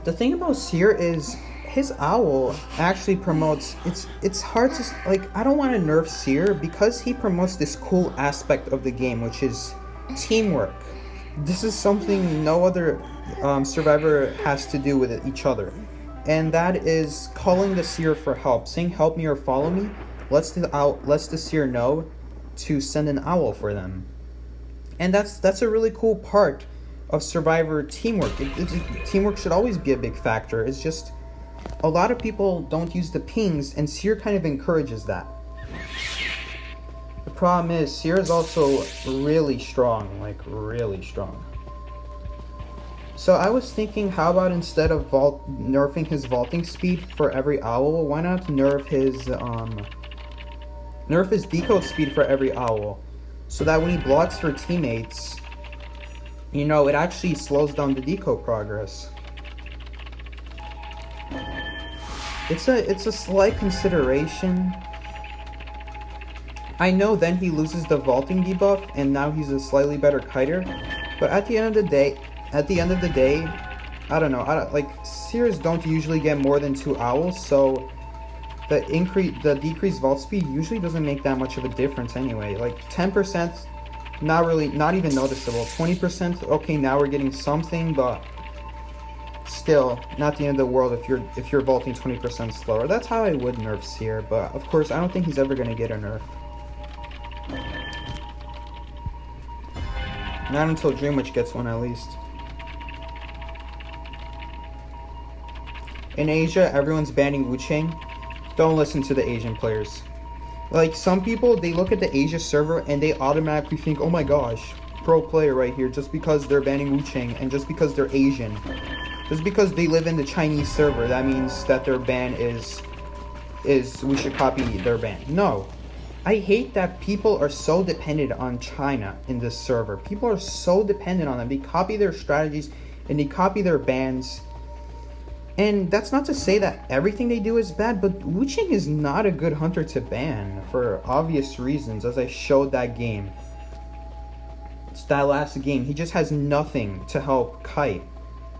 The thing about Seer is his owl actually promotes, it's hard to, like, I don't want to nerf Seer because he promotes this cool aspect of the game, which is teamwork. This is something no other survivor has to do with each other. And that is calling the Seer for help. Saying help me or follow me lets the Seer know to send an owl for them. And that's a really cool part of survivor teamwork. Teamwork should always be a big factor. It's just a lot of people don't use the pings, and Seer kind of encourages that. The problem is Seer is also really strong, like really strong. So I was thinking, how about instead of nerfing his vaulting speed for every owl, why not nerf his decode speed for every owl, so that when he blocks for teammates, you know, it actually slows down the decode progress. It's a slight consideration. I know then he loses the vaulting debuff, and now he's a slightly better kiter, but at the end of the day, I don't know. Like, Seers don't usually get more than 2 owls, so the decreased vault speed usually doesn't make that much of a difference anyway. Like 10%, not even noticeable. 20%, okay, now we're getting something, but still not the end of the world if you're vaulting 20% slower. That's how I would nerf Seer, but of course I don't think he's ever gonna get a nerf. Not until Dream Witch gets one, at least. In Asia, everyone's banning Wu-Chang. Don't listen to the Asian players. Like, some people, they look at the Asia server and they automatically think, oh my gosh, pro player right here, just because they're banning Wu-Chang and just because they're Asian. Just because they live in the Chinese server, that means that their ban is we should copy their ban. No. I hate that people are so dependent on China in this server. People are so dependent on them. They copy their strategies and they copy their bans. And that's not to say that everything they do is bad, but Wu-Chang is not a good hunter to ban for obvious reasons, as I showed that game. It's that last game. He just has nothing to help kite.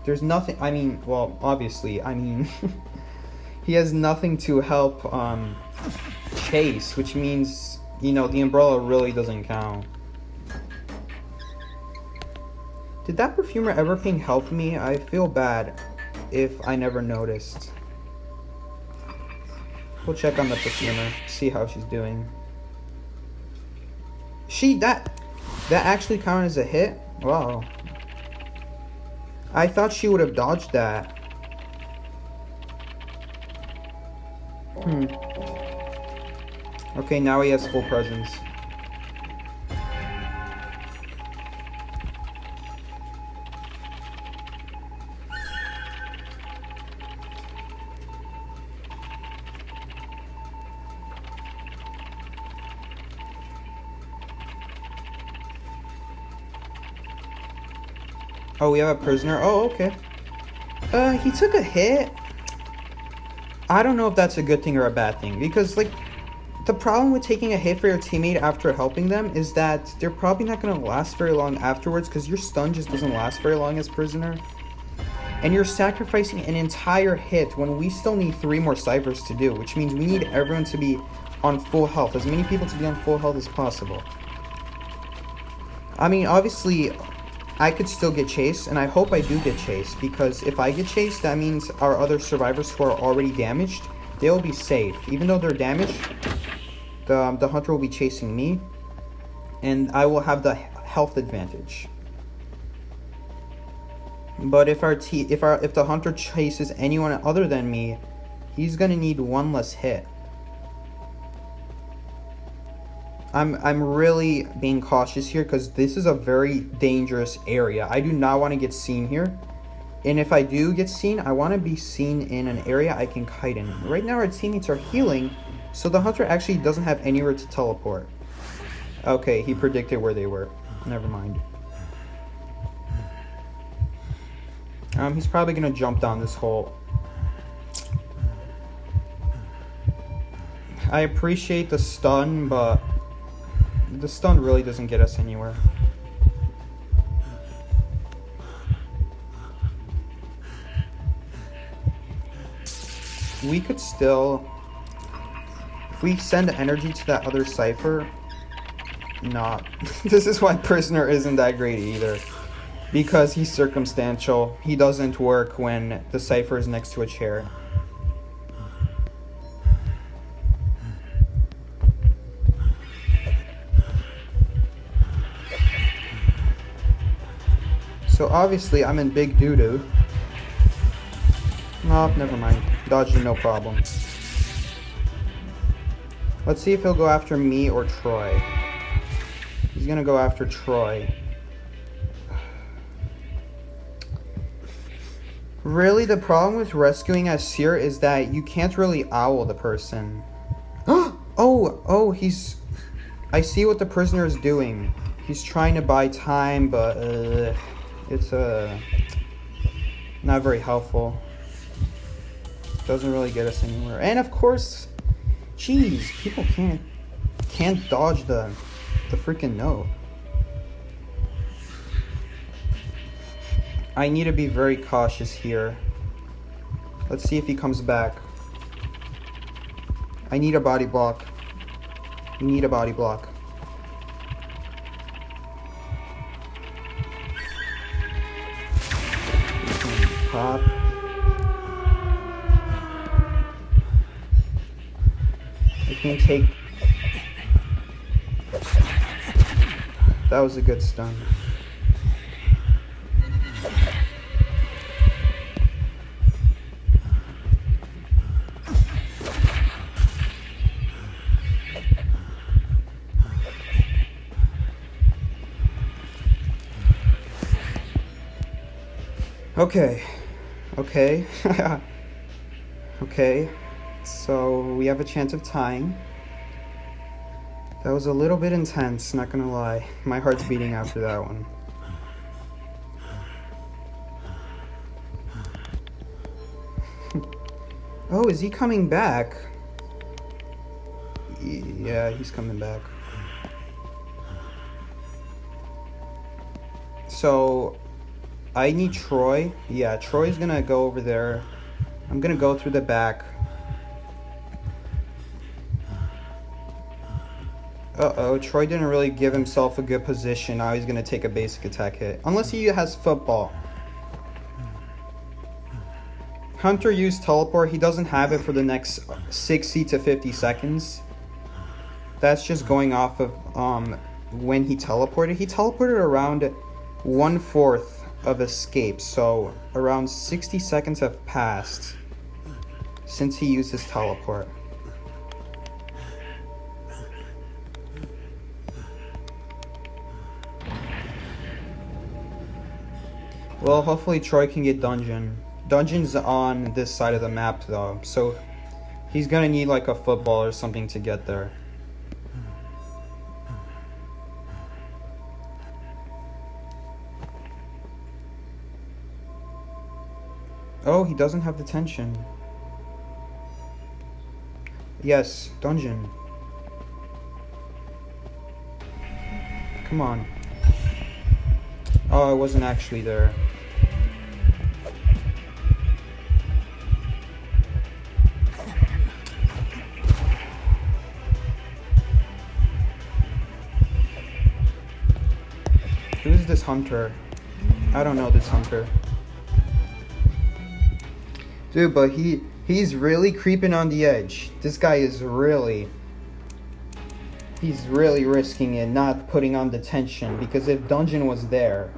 There's nothing, I mean, well, obviously, I mean, he has nothing to help chase, which means, you know, the umbrella really doesn't count. Did that perfumer ever ping help me? I feel bad if I never noticed. We'll check on the perfumer, see how she's doing. That actually counted as a hit? Wow. I thought she would have dodged that. Okay, now he has full presence. Oh, we have a prisoner. Oh, okay. He took a hit. I don't know if that's a good thing or a bad thing, because, like, the problem with taking a hit for your teammate after helping them is that they're probably not going to last very long afterwards, because your stun just doesn't last very long as prisoner. And you're sacrificing an entire hit when we still need 3 more ciphers to do, which means we need everyone to be on full health, as many people to be on full health as possible. I mean, obviously, I could still get chased, and I hope I do get chased, because if I get chased, that means our other survivors who are already damaged, they'll be safe. Even though they're damaged, the hunter will be chasing me, and I will have the health advantage. But if the hunter chases anyone other than me, he's gonna need 1 less hit. I'm really being cautious here, because this is a very dangerous area. I do not want to get seen here. And if I do get seen, I want to be seen in an area I can kite in. Right now our teammates are healing, so the hunter actually doesn't have anywhere to teleport. Okay, he predicted where they were. Never mind. He's probably going to jump down this hole. I appreciate the stun, but the stun really doesn't get us anywhere. We could still, if we send energy to that other cipher, not. This is why prisoner isn't that great either, because he's circumstantial. He doesn't work when the cipher is next to a chair. So obviously I'm in big doo-doo. No, never mind. Dodging, no problem. Let's see if he'll go after me or Troy. He's gonna go after Troy. Really, the problem with rescuing as Seer is that you can't really owl the person. Oh, he's... I see what the prisoner is doing. He's trying to buy time, but it's not very helpful. Doesn't really get us anywhere. And of course, jeez, people can't dodge the freaking note. I need to be very cautious here. Let's see if he comes back. I need a body block. We need a body block. Pop. I can take... That was a good stun. Okay. Okay, so we have a chance of tying. That was a little bit intense, not gonna lie. My heart's beating after that one. Oh, is he coming back? Yeah, he's coming back. So... I need Troy. Yeah, Troy's gonna go over there. I'm gonna go through the back. Uh-oh, Troy didn't really give himself a good position. Now he's gonna take a basic attack hit. Unless he has football. Hunter used teleport. He doesn't have it for the next 60 to 50 seconds. That's just going off of when he teleported. He teleported around 1/4 of escape, so around 60 seconds have passed since he used his teleport. Well, hopefully Troy can get dungeon. Dungeon's on this side of the map though, so he's gonna need like a football or something to get there. Oh, he doesn't have detention. Yes, dungeon. Come on. Oh, I wasn't actually there. Who is this hunter? I don't know this hunter. Dude, but he's really creeping on the edge. This guy is really... He's really risking it, not putting on detention. Because if Dungeon was there...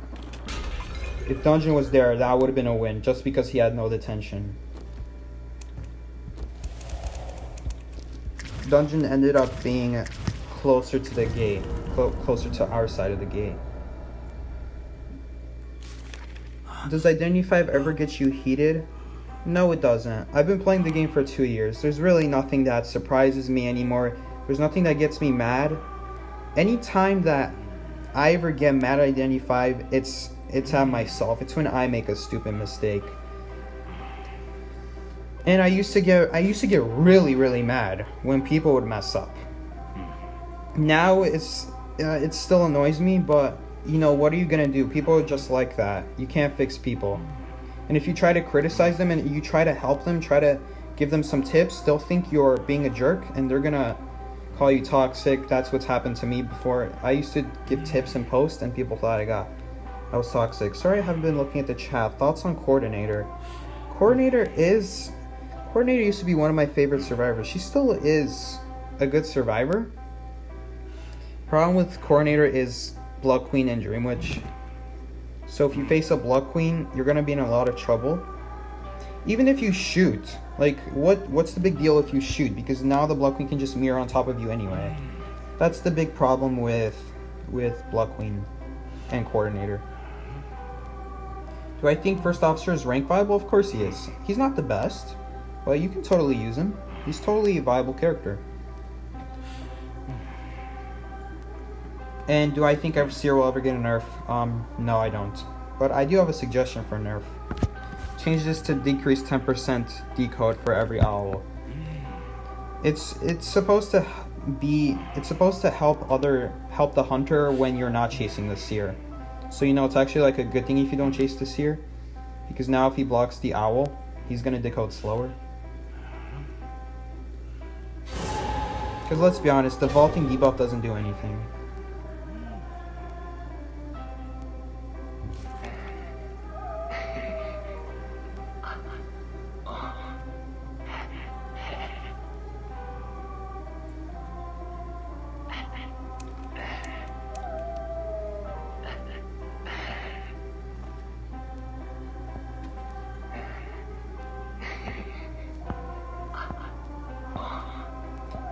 that would have been a win. Just because he had no detention. Dungeon ended up being closer to the gate. Closer to our side of the gate. Does Identity 5 ever get you heated? No, it doesn't. I've been playing the game for 2 years. There's really nothing that surprises me anymore. There's nothing that gets me mad. Anytime that I ever get mad at Identity 5, it's at myself. It's when I make a stupid mistake. And I used to get really, really mad when people would mess up. Now it still annoys me, but you know, what are you gonna do? People are just like that. You can't fix people. And if you try to criticize them and you try to help them, try to give them some tips, they'll think you're being a jerk and they're gonna call you toxic. That's what's happened to me before. I used to give tips and post and people thought I was toxic. Sorry I haven't been looking at the chat. Thoughts on Coordinator? Coordinator used to be one of my favorite survivors. She still is a good survivor. Problem with Coordinator is Blood Queen and Dream Witch. So if you face a Blood Queen, you're gonna be in a lot of trouble. Even if you shoot, like what's the big deal if you shoot? Because now the Blood Queen can just mirror on top of you anyway. That's the big problem with Blood Queen and Coordinator. Do I think First Officer is rank viable? Of course he is. He's not the best, but you can totally use him. He's totally a viable character. And do I think Seer will ever get a nerf? No, I don't. But I do have a suggestion for a nerf. Change this to decrease 10% decode for every owl. It's supposed to help the hunter when you're not chasing the seer. So it's actually like a good thing if you don't chase the seer, because now if he blocks the owl, he's gonna decode slower. Because let's be honest, the vaulting debuff doesn't do anything.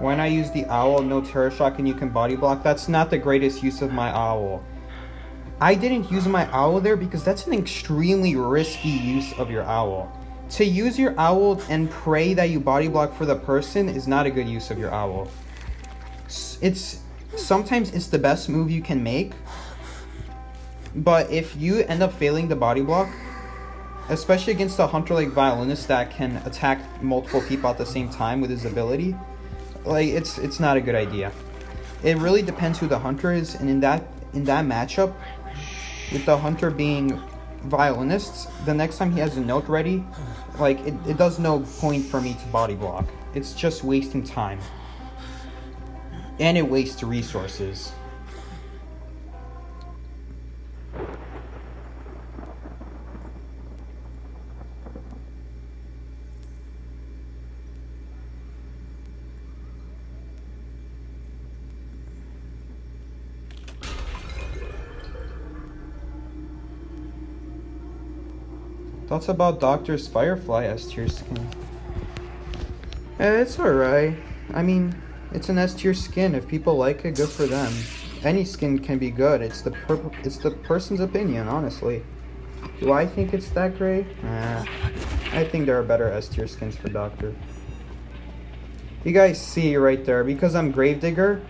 When I use the owl, no terror shock and you can body block. That's not the greatest use of my owl. I didn't use my owl there because that's an extremely risky use of your owl. To use your owl and pray that you body block for the person is not a good use of your owl. Sometimes it's the best move you can make, but if you end up failing the body block, especially against a hunter like Violinist that can attack multiple people at the same time with his ability, like it's not a good idea. It really depends who the hunter is, and in that matchup, with the hunter being Violinist, the next time he has a note ready, like it does no point for me to body block. It's just wasting time, and it wastes resources. Thoughts about Doctor's Firefly S tier skin? It's alright. I mean, it's an S tier skin. If people like it, good for them. Any skin can be good. It's the person's opinion, honestly. Do I think it's that great? I think there are better S tier skins for Doctor. You guys see right there, because I'm Gravedigger,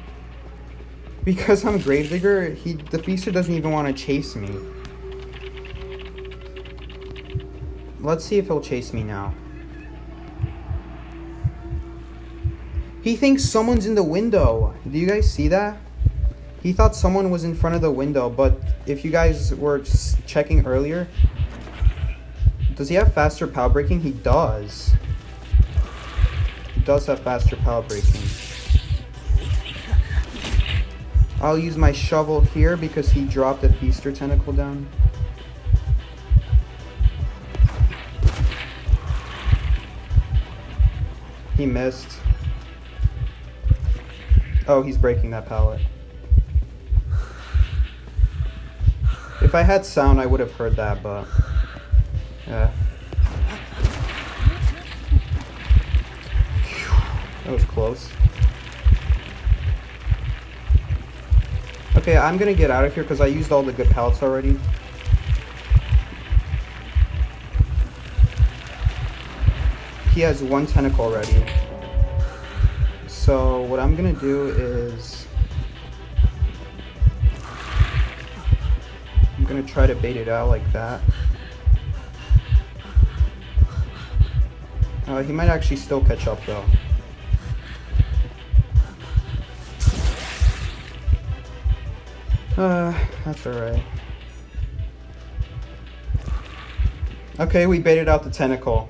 the Feaster doesn't even want to chase me. Let's see if he'll chase me now. He thinks someone's in the window. Do you guys see that? He thought someone was in front of the window, but if you guys were just checking earlier, does he have faster power breaking? He does. He does have faster power breaking. I'll use my shovel here because he dropped a Feaster tentacle down. He missed. Oh, he's breaking that pallet. If I had sound, I would have heard that, but yeah. That was close. Okay, I'm gonna get out of here because I used all the good pallets already. He has one tentacle already. So what I'm gonna do is I'm gonna try to bait it out like that. He might actually still catch up though. That's alright. Okay, we baited out the tentacle.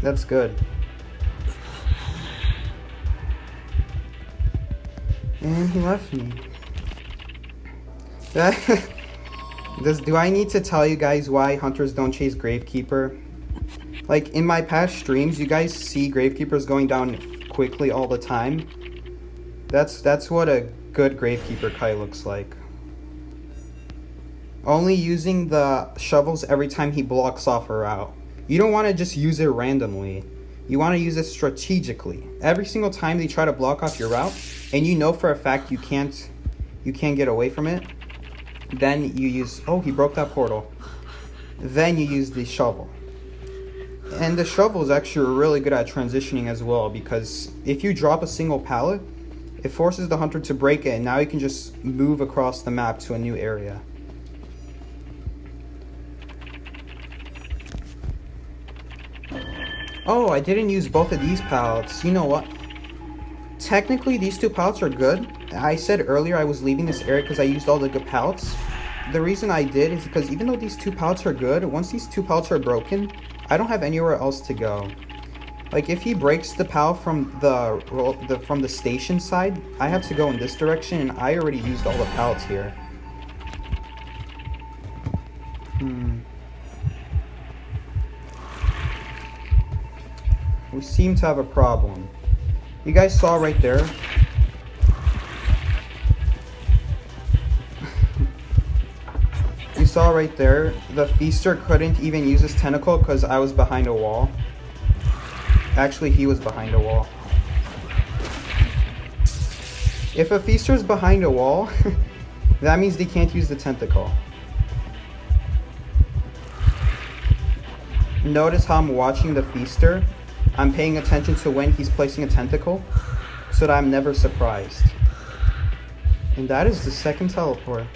That's good. And he left me. Do I need to tell you guys why hunters don't chase Gravekeeper? Like, in my past streams, you guys see Gravekeepers going down quickly all the time. That's what a good Gravekeeper Kai looks like. Only using the shovels every time he blocks off a route. You don't want to just use it randomly. You want to use it strategically. Every single time they try to block off your route, and you know for a fact you can't get away from it, then you use... Oh, he broke that portal. then you use the shovel. And the shovel is actually really good at transitioning as well, because if you drop a single pallet, it forces the hunter to break it, and now you can just move across the map to a new area. Oh, I didn't use both of these pallets. You know what? Technically, these two pallets are good. I said earlier I was leaving this area because I used all the good pallets. The reason I did is because even though these two pallets are good, once these two pallets are broken, I don't have anywhere else to go. Like, if he breaks the pallet from the station side, I have to go in this direction, and I already used all the pallets here. We seem to have a problem. You guys saw right there. You saw right there, the feaster couldn't even use his tentacle because I was behind a wall. Actually, he was behind a wall. If a feaster is behind a wall, that means they can't use the tentacle. Notice how I'm watching the feaster. I'm paying attention to when he's placing a tentacle, so that I'm never surprised. And that is the second teleport.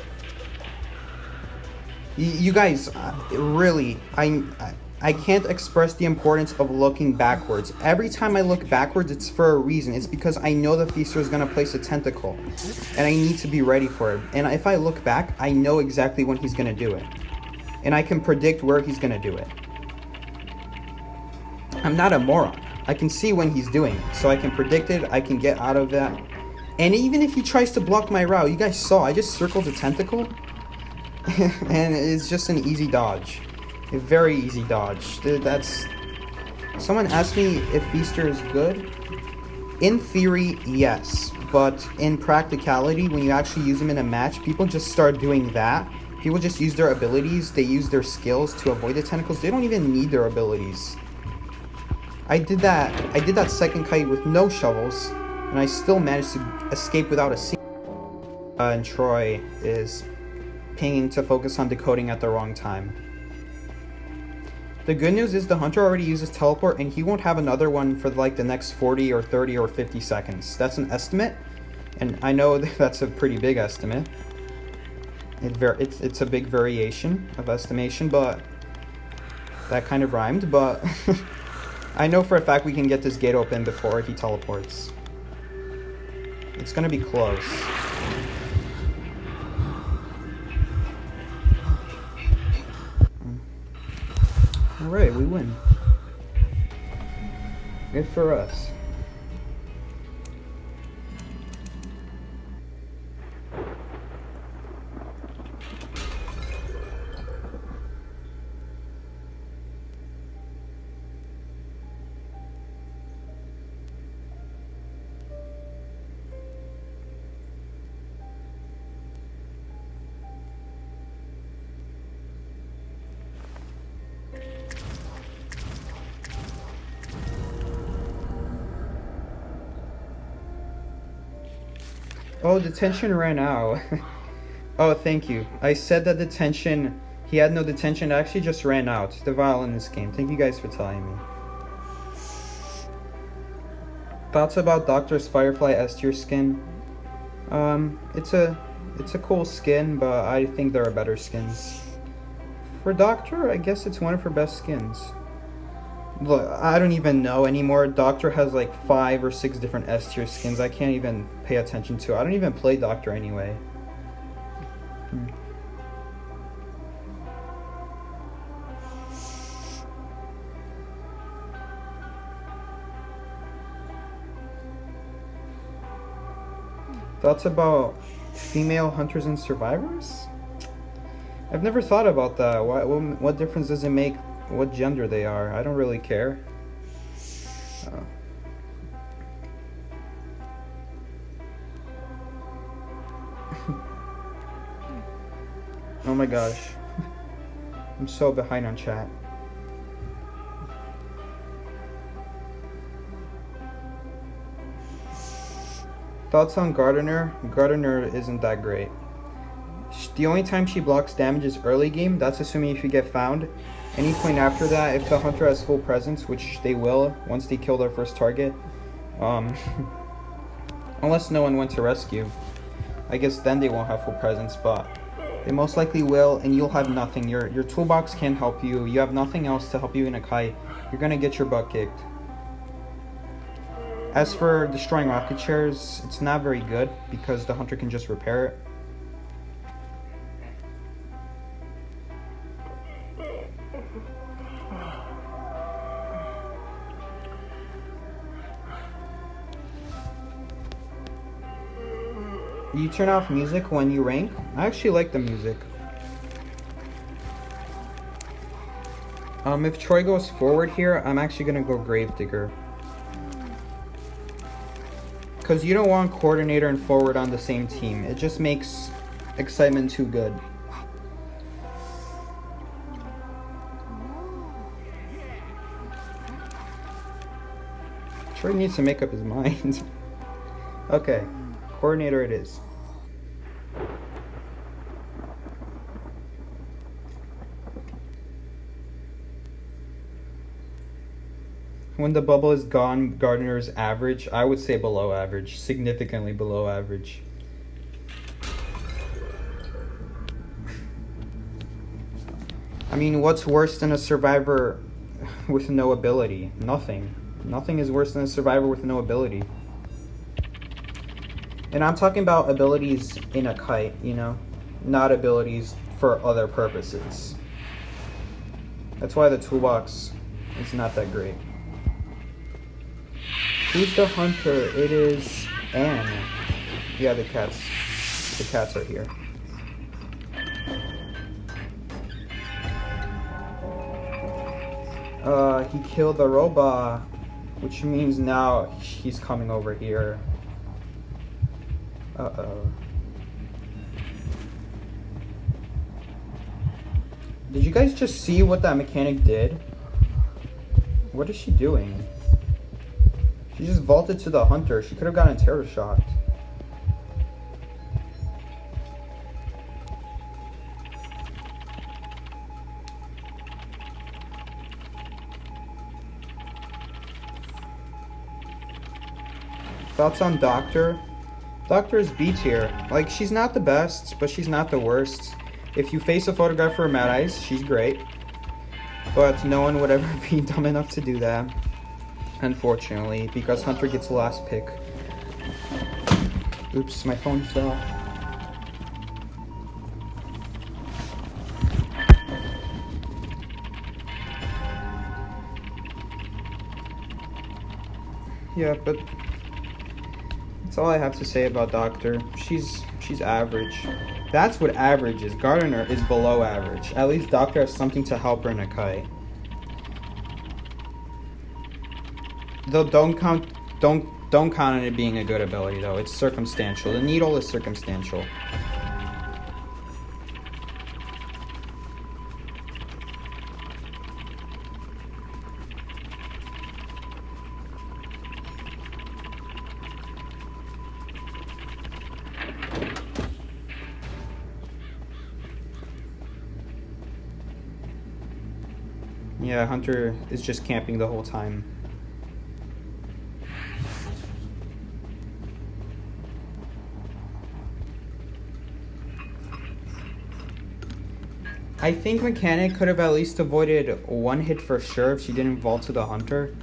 You guys, really, I can't express the importance of looking backwards. Every time I look backwards, it's for a reason. It's because I know the feaster is going to place a tentacle, and I need to be ready for it. And if I look back, I know exactly when he's going to do it. And I can predict where he's going to do it. I'm not a moron. I can see when he's doing it, so I can predict it, I can get out of that. And even if he tries to block my route, you guys saw, I just circled the tentacle, and it's just an easy dodge. A very easy dodge. That's... Someone asked me if Feaster is good. In theory, yes. But in practicality, when you actually use him in a match, people just start doing that. People just use their abilities, they use their skills to avoid the tentacles. They don't even need their abilities. I did that second kite with no shovels, and I still managed to escape without a single. And Troy is pinging to focus on decoding at the wrong time. The good news is the hunter already uses teleport, and he won't have another one for like the next 40 or 30 or 50 seconds. That's an estimate, and I know that's a pretty big estimate. It's a big variation of estimation, but that kind of rhymed, but I know for a fact we can get this gate open before he teleports. It's gonna be close. Alright, we win. Good for us. Oh, detention ran out. Oh, thank you. I said that detention, he had no detention, it actually just ran out. The violin in this game. Thank you guys for telling me. Thoughts about Doctor's Firefly S tier skin? It's a cool skin, but I think there are better skins. For Doctor, I guess it's one of her best skins. Look, I don't even know anymore. Doctor has like 5 or 6 different S tier skins I can't even pay attention to. I don't even play Doctor anyway. Thoughts about female hunters and survivors? I've never thought about that. What difference does it make what gender they are? I don't really care. Oh my gosh. I'm so behind on chat. Thoughts on Gardener? Gardener isn't that great. The only time she blocks damage is early game. That's assuming if you get found. Any point after that, if the hunter has full presence, which they will once they kill their first target, unless no one went to rescue, I guess then they won't have full presence, but they most likely will, and you'll have nothing. Your toolbox can't help you. You have nothing else to help you in a kite. You're gonna get your butt kicked. As for destroying rocket chairs, it's not very good because the hunter can just repair it. You turn off music when you rank? I actually like the music. If Troy goes forward here, I'm actually gonna go Gravedigger. Because you don't want Coordinator and Forward on the same team. It just makes excitement too good. Troy needs to make up his mind. Okay, Coordinator it is. When the bubble is gone, Gardner's average. I would say below average. Significantly below average. I mean, what's worse than a survivor with no ability? Nothing. Nothing is worse than a survivor with no ability. And I'm talking about abilities in a kite, you know? Not abilities for other purposes. That's why the toolbox is not that great. Who's the hunter? It is Anne. Yeah, the cats are here. He killed the robot, which means now he's coming over here. Uh-oh. Did you guys just see what that mechanic did? What is she doing? She just vaulted to the hunter. She could have gotten terror shocked. Thoughts on Doctor? Doctor is B tier. Like, she's not the best, but she's not the worst. If you face a photographer of Mad Eyes, she's great. But no one would ever be dumb enough to do that. Unfortunately, because Hunter gets the last pick. Oops, my phone fell. Yeah, but that's all I have to say about Doctor. She's average. That's what average is. Gardner is below average. At least Doctor has something to help her in a kite. Though don't count on it being a good ability though. It's circumstantial. The needle is circumstantial. Yeah, Hunter is just camping the whole time. I think Mechanic could have at least avoided one hit for sure if she didn't vault to the Hunter.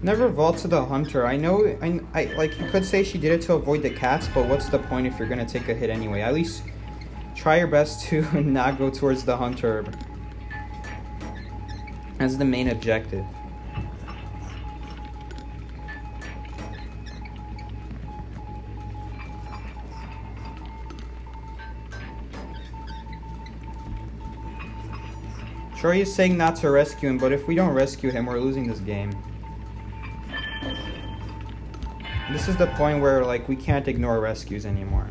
Never vault to the Hunter. I know, I like, you could say she did it to avoid the cats, but what's the point if you're gonna take a hit anyway? At least try your best to not go towards the Hunter as the main objective. Troy is saying not to rescue him, but if we don't rescue him, we're losing this game. This is the point where, like, we can't ignore rescues anymore.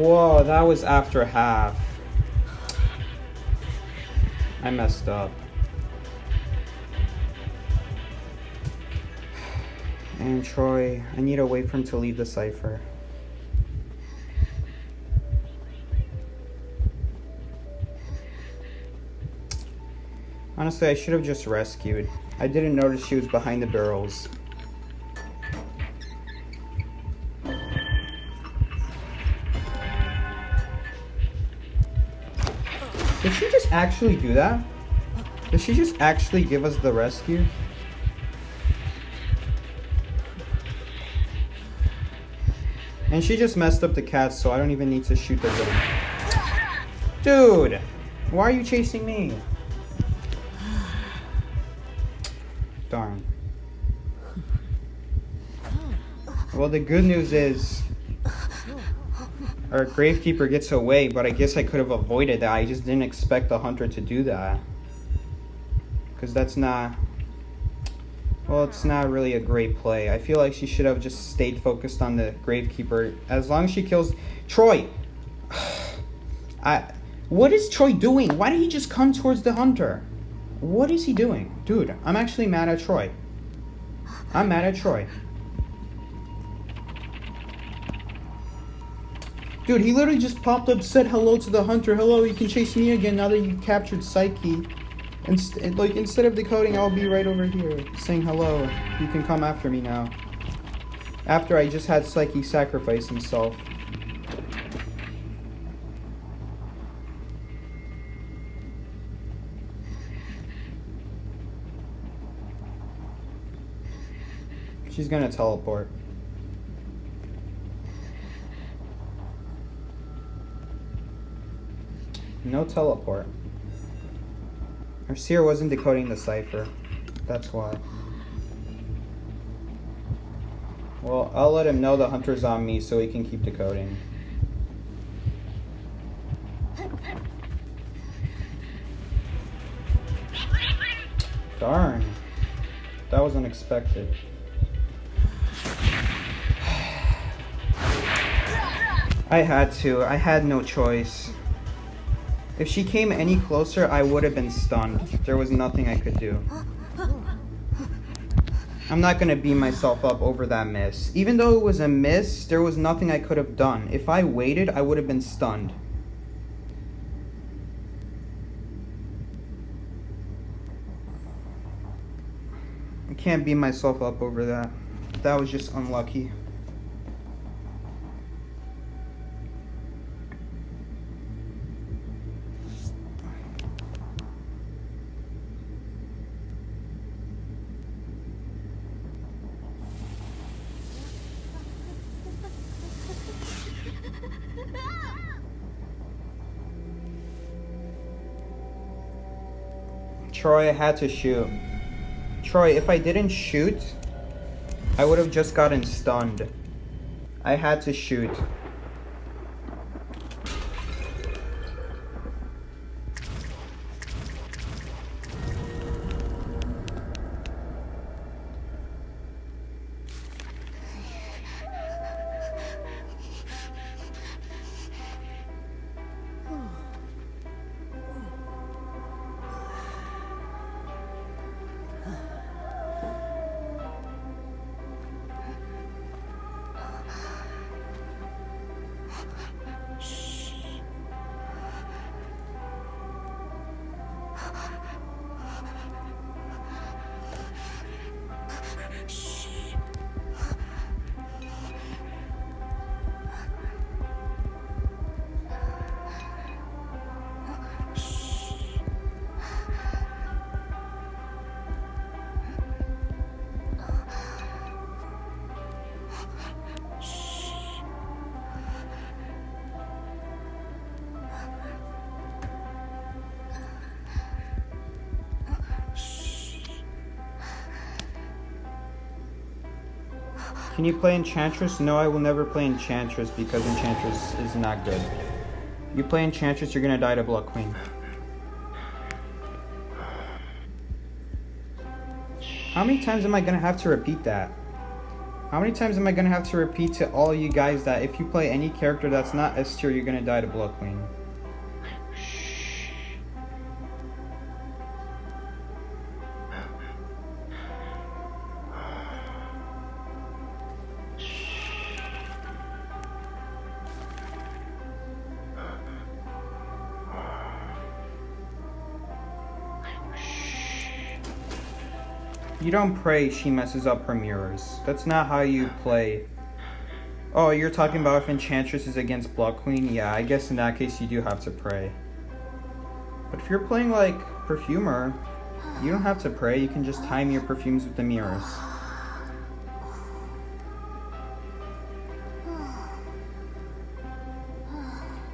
Whoa, that was after half. I messed up. And Troy, I need to wait for him to leave the cipher. Honestly, I should have just rescued. I didn't notice she was behind the barrels. Did she just actually do that? Did she just actually give us the rescue? And she just messed up the cats, so I don't even need to shoot the gun. Dude! Why are you chasing me? Darn. Well, the good news is our gravekeeper gets away, but I guess I could have avoided that. I just didn't expect the hunter to do that. Because that's not... Well, it's not really a great play. I feel like she should have just stayed focused on the gravekeeper. As long as she kills... Troy! What is Troy doing? Why did he just come towards the hunter? What is he doing? Dude, I'm actually mad at Troy. I'm mad at Troy. Dude, he literally just popped up, said hello to the hunter. Hello, you can chase me again now that you captured Psyche. Instead of decoding, I'll be right over here saying hello. You can come after me now. After I just had Psyche sacrifice himself. She's gonna teleport. No teleport. Our seer wasn't decoding the cipher. That's why. Well, I'll let him know the hunter's on me so he can keep decoding. Darn. That was unexpected. I had to. I had no choice. If she came any closer, I would have been stunned. There was nothing I could do. I'm not going to beat myself up over that miss. Even though it was a miss, there was nothing I could have done. If I waited, I would have been stunned. I can't beat myself up over that. That was just unlucky. Troy, I had to shoot. Troy, if I didn't shoot, I would have just gotten stunned. I had to shoot. Can you play Enchantress? No, I will never play Enchantress because Enchantress is not good. You play Enchantress, you're gonna die to Blood Queen. How many times am I gonna have to repeat that? How many times am I gonna have to repeat to all you guys that if you play any character that's not S tier, you're gonna die to Blood Queen? You don't pray she messes up her mirrors. That's not how you play. Oh, you're talking about if Enchantress is against Blood Queen? Yeah, I guess in that case you do have to pray. But if you're playing like Perfumer, you don't have to pray. You can just time your perfumes with the mirrors.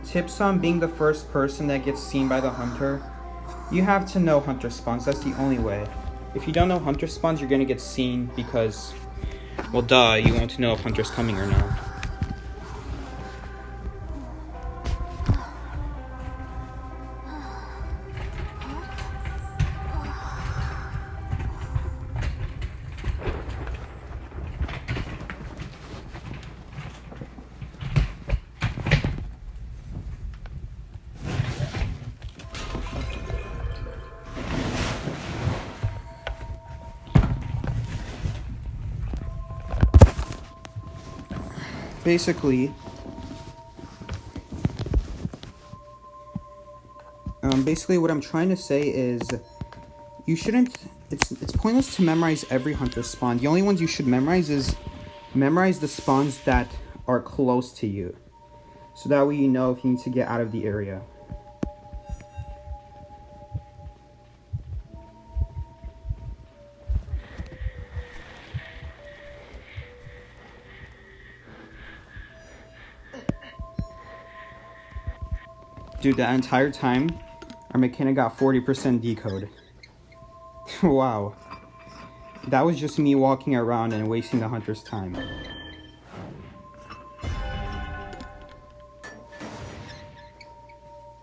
Tips on being the first person that gets seen by the hunter. You have to know hunter spawns. That's the only way. If you don't know hunter spawns, you're gonna get seen because, well, duh, you want to know if hunter's coming or not. Basically what I'm trying to say is you shouldn't, it's pointless to memorize every hunter spawn. The only ones you should memorize is memorize the spawns that are close to you, so that way you know if you need to get out of the area. Dude, that entire time, our mechanic got 40% decode. Wow. That was just me walking around and wasting the hunter's time.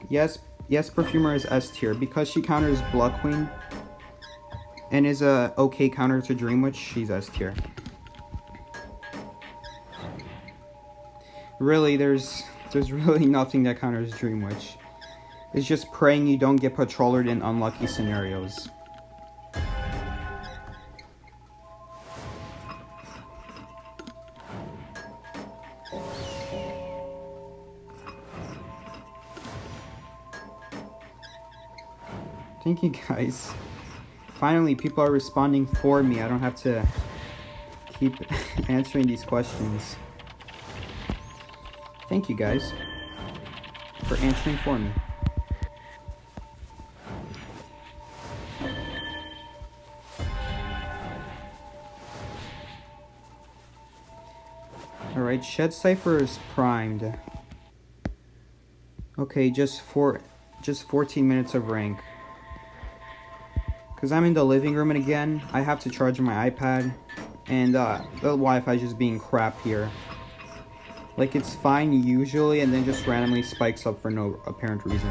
Yes, Perfumer is S tier. Because she counters Blood Queen and is a okay counter to Dream Witch, she's S tier. Really, there's really nothing that counters Dream Witch. It's just praying you don't get patrollered in unlucky scenarios. Thank you guys. Finally, people are responding for me. I don't have to keep answering these questions. Thank you guys for answering for me. Alright, Shed Cypher is primed. Okay, just 14 minutes of rank. Because I'm in the living room and again, I have to charge my iPad. And the Wi-Fi is just being crap here. Like, it's fine usually, and then just randomly spikes up for no apparent reason.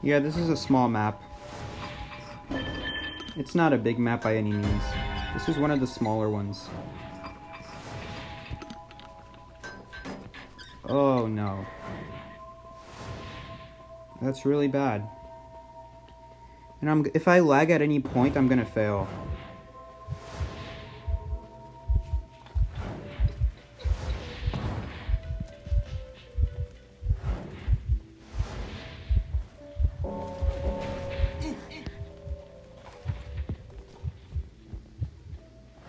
Yeah, this is a small map. It's not a big map by any means. This is one of the smaller ones. Oh no. That's really bad. And if I lag at any point, I'm gonna fail.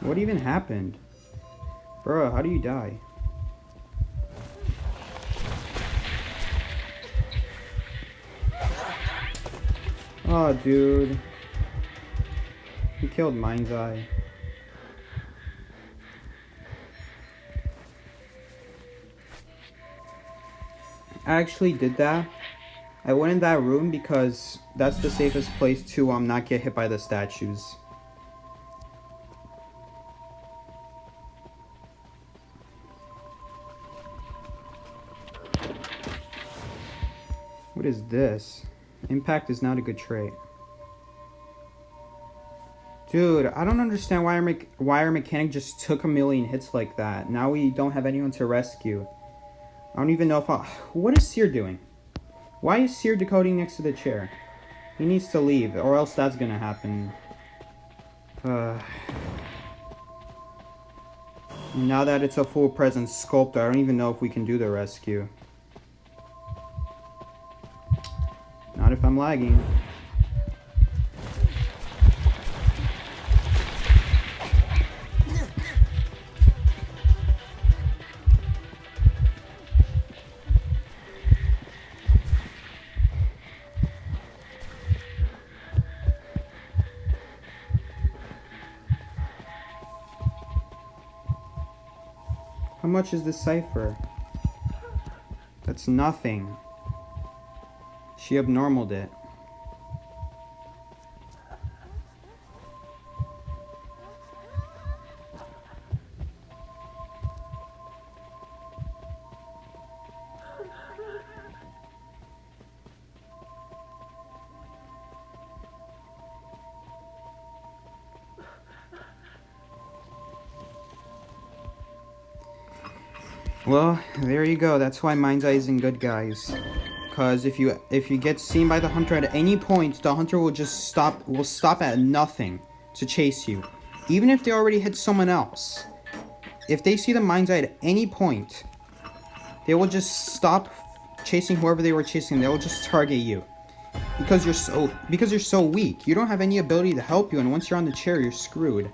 What even happened? Bro, how do you die? Oh, dude. He killed Mind's Eye. I actually did that. I went in that room because that's the safest place to not get hit by the statues. is this? Impact is not a good trait. Dude, I don't understand why our mechanic just took a million hits like that. Now we don't have anyone to rescue. I don't even know if I'll... What is Seer doing? Why is Seer decoding next to the chair? He needs to leave, or else that's gonna happen. Now that it's a full presence sculptor, I don't even know if we can do the rescue. Not if I'm lagging. How much is this cipher? That's nothing. She abnormaled it. Well, there you go. That's why Mind's Eye isn't good, guys. Because if you get seen by the hunter at any point, the hunter will just stop at nothing to chase you. Even if they already hit someone else. If they see the Mind's Eye at any point, they will just stop chasing whoever they were chasing. They will just target you. Because you're so weak. You don't have any ability to help you, and once you're on the chair, you're screwed.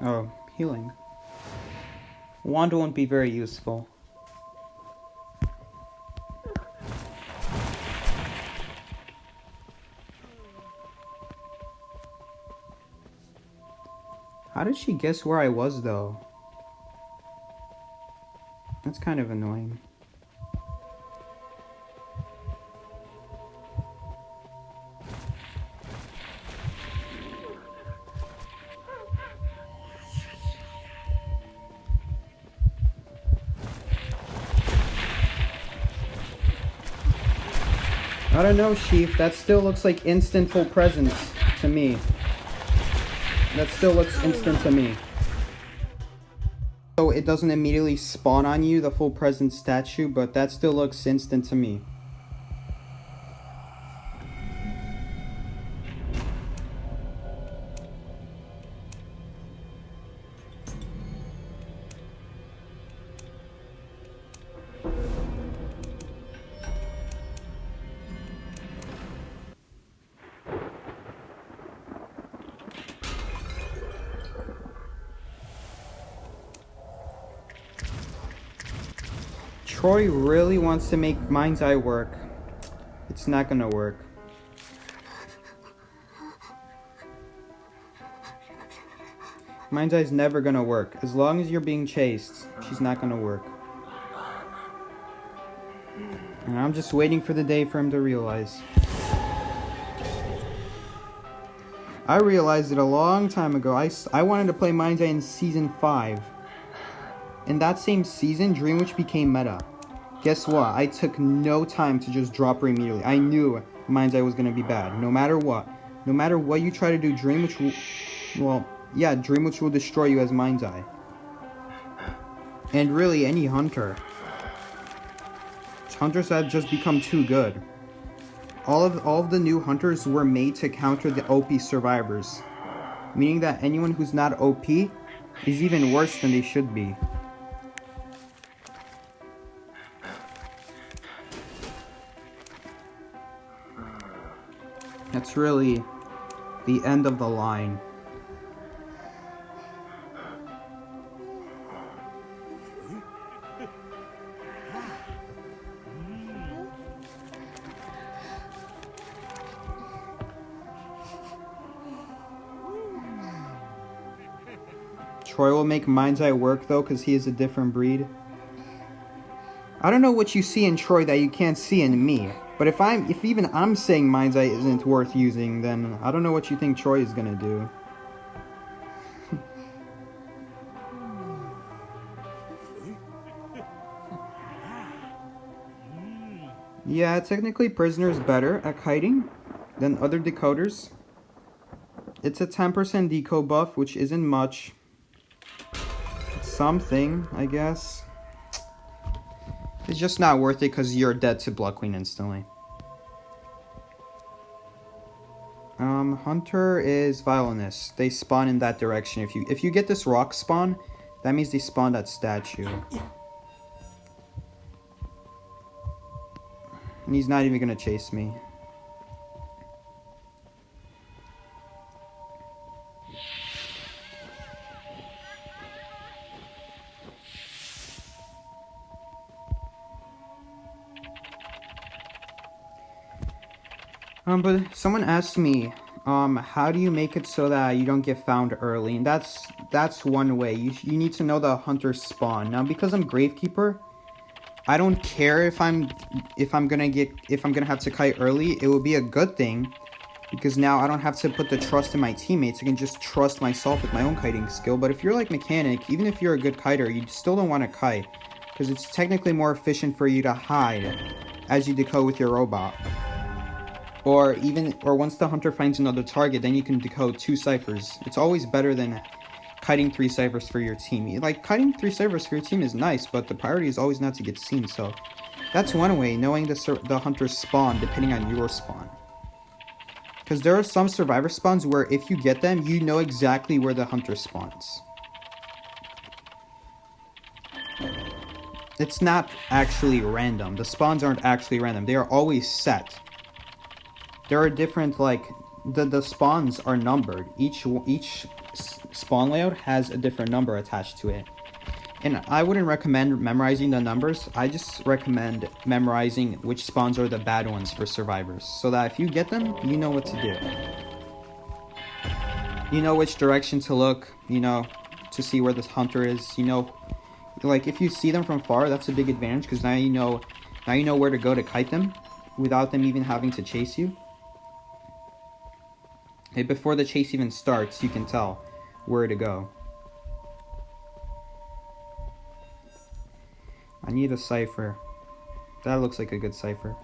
Oh, healing. Wand won't be very useful. How did she guess where I was, though? That's kind of annoying. I don't know, Sheaf. That still looks like instant full presence to me. That still looks instant to me. So it doesn't immediately spawn on you, the full presence statue, but that still looks instant to me. Troy really wants to make Mind's Eye work. It's not gonna work. Mind's Eye's never gonna work. As long as you're being chased, she's not gonna work. And I'm just waiting for the day for him to realize. I realized it a long time ago. I wanted to play Mind's Eye in Season 5. In that same season, Dream Witch became meta. Guess what? I took no time to just drop her immediately. I knew Mind's Eye was going to be bad. No matter what. No matter what you try to do, Dream Witch will... Well, yeah, Dream Witch will destroy you as Mind's Eye. And really, any hunter. Hunters have just become too good. All of the new hunters were made to counter the OP survivors. Meaning that anyone who's not OP is even worse than they should be. That's really the end of the line. Troy will make Mind's Eye work though, because he is a different breed. I don't know what you see in Troy that you can't see in me. But if even I'm saying Mind's Eye isn't worth using, then I don't know what you think Troy is gonna do. Yeah, technically Prisoner's better at kiting than other decoders. It's a 10% decode buff, which isn't much. It's something, I guess. It's just not worth it because you're dead to Blood Queen instantly. Hunter is Violinist. They spawn in that direction. If you get this rock spawn, that means they spawn that statue. And he's not even gonna chase me. But someone asked me, how do you make it so that you don't get found early? And that's one way. You need to know the hunter spawn. Now, because I'm Gravekeeper, I don't care if I'm gonna have to kite early. It will be a good thing, because now I don't have to put the trust in my teammates. I can just trust myself with my own kiting skill. But if you're like Mechanic, even if you're a good kiter, you still don't want to kite, because it's technically more efficient for you to hide as you decode with your robot. Or once the hunter finds another target, then you can decode 2 ciphers. It's always better than kiting 3 ciphers for your team. Like, kiting 3 ciphers for your team is nice, but the priority is always not to get seen. So that's one way, knowing the hunter's spawn depending on your spawn. Because there are some survivor spawns where if you get them, you know exactly where the hunter spawns. It's not actually random. The spawns aren't actually random. They are always set. There are different, like, the spawns are numbered. Each spawn layout has a different number attached to it. And I wouldn't recommend memorizing the numbers. I just recommend memorizing which spawns are the bad ones for survivors, so that if you get them, you know what to do. You know which direction to look, you know, to see where this hunter is. You know, like, if you see them from far, that's a big advantage, because now you know where to go to kite them without them even having to chase you. And before the chase even starts, you can tell where to go. I need a cipher. That looks like a good cipher.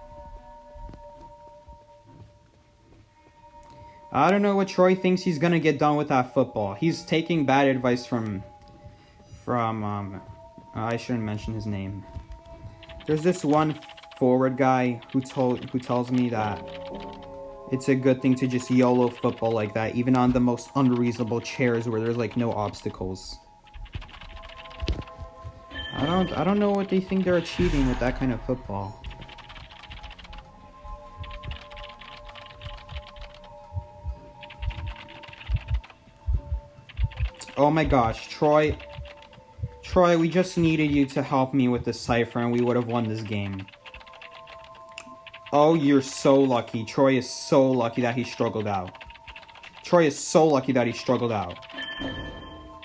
I don't know what Troy thinks he's gonna get done with that football. He's taking bad advice from I shouldn't mention his name. There's this one forward guy who tells me that it's a good thing to just YOLO football like that, even on the most unreasonable chairs where there's like no obstacles. I don't know what they think they're achieving with that kind of football. Oh my gosh, Troy, we just needed you to help me with the cipher and we would have won this game. Oh, you're so lucky. Troy is so lucky that he struggled out. Troy is so lucky that he struggled out.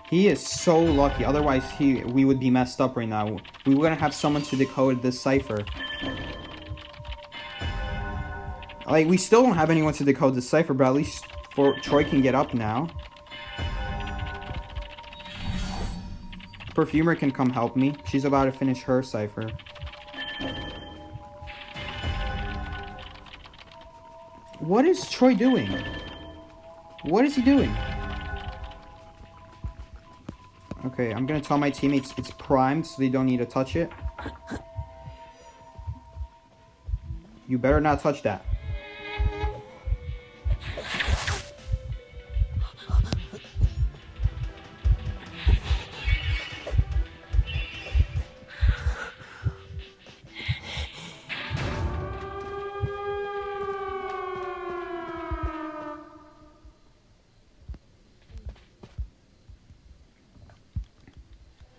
He is so lucky. Otherwise, we would be messed up right now. We wouldn't have someone to decode this cipher. Like, we still don't have anyone to decode this cipher, but at least Troy can get up now. Perfumer can come help me. She's about to finish her cipher. What is Troy doing? What is he doing? Okay, I'm gonna tell my teammates it's primed so they don't need to touch it. You better not touch that.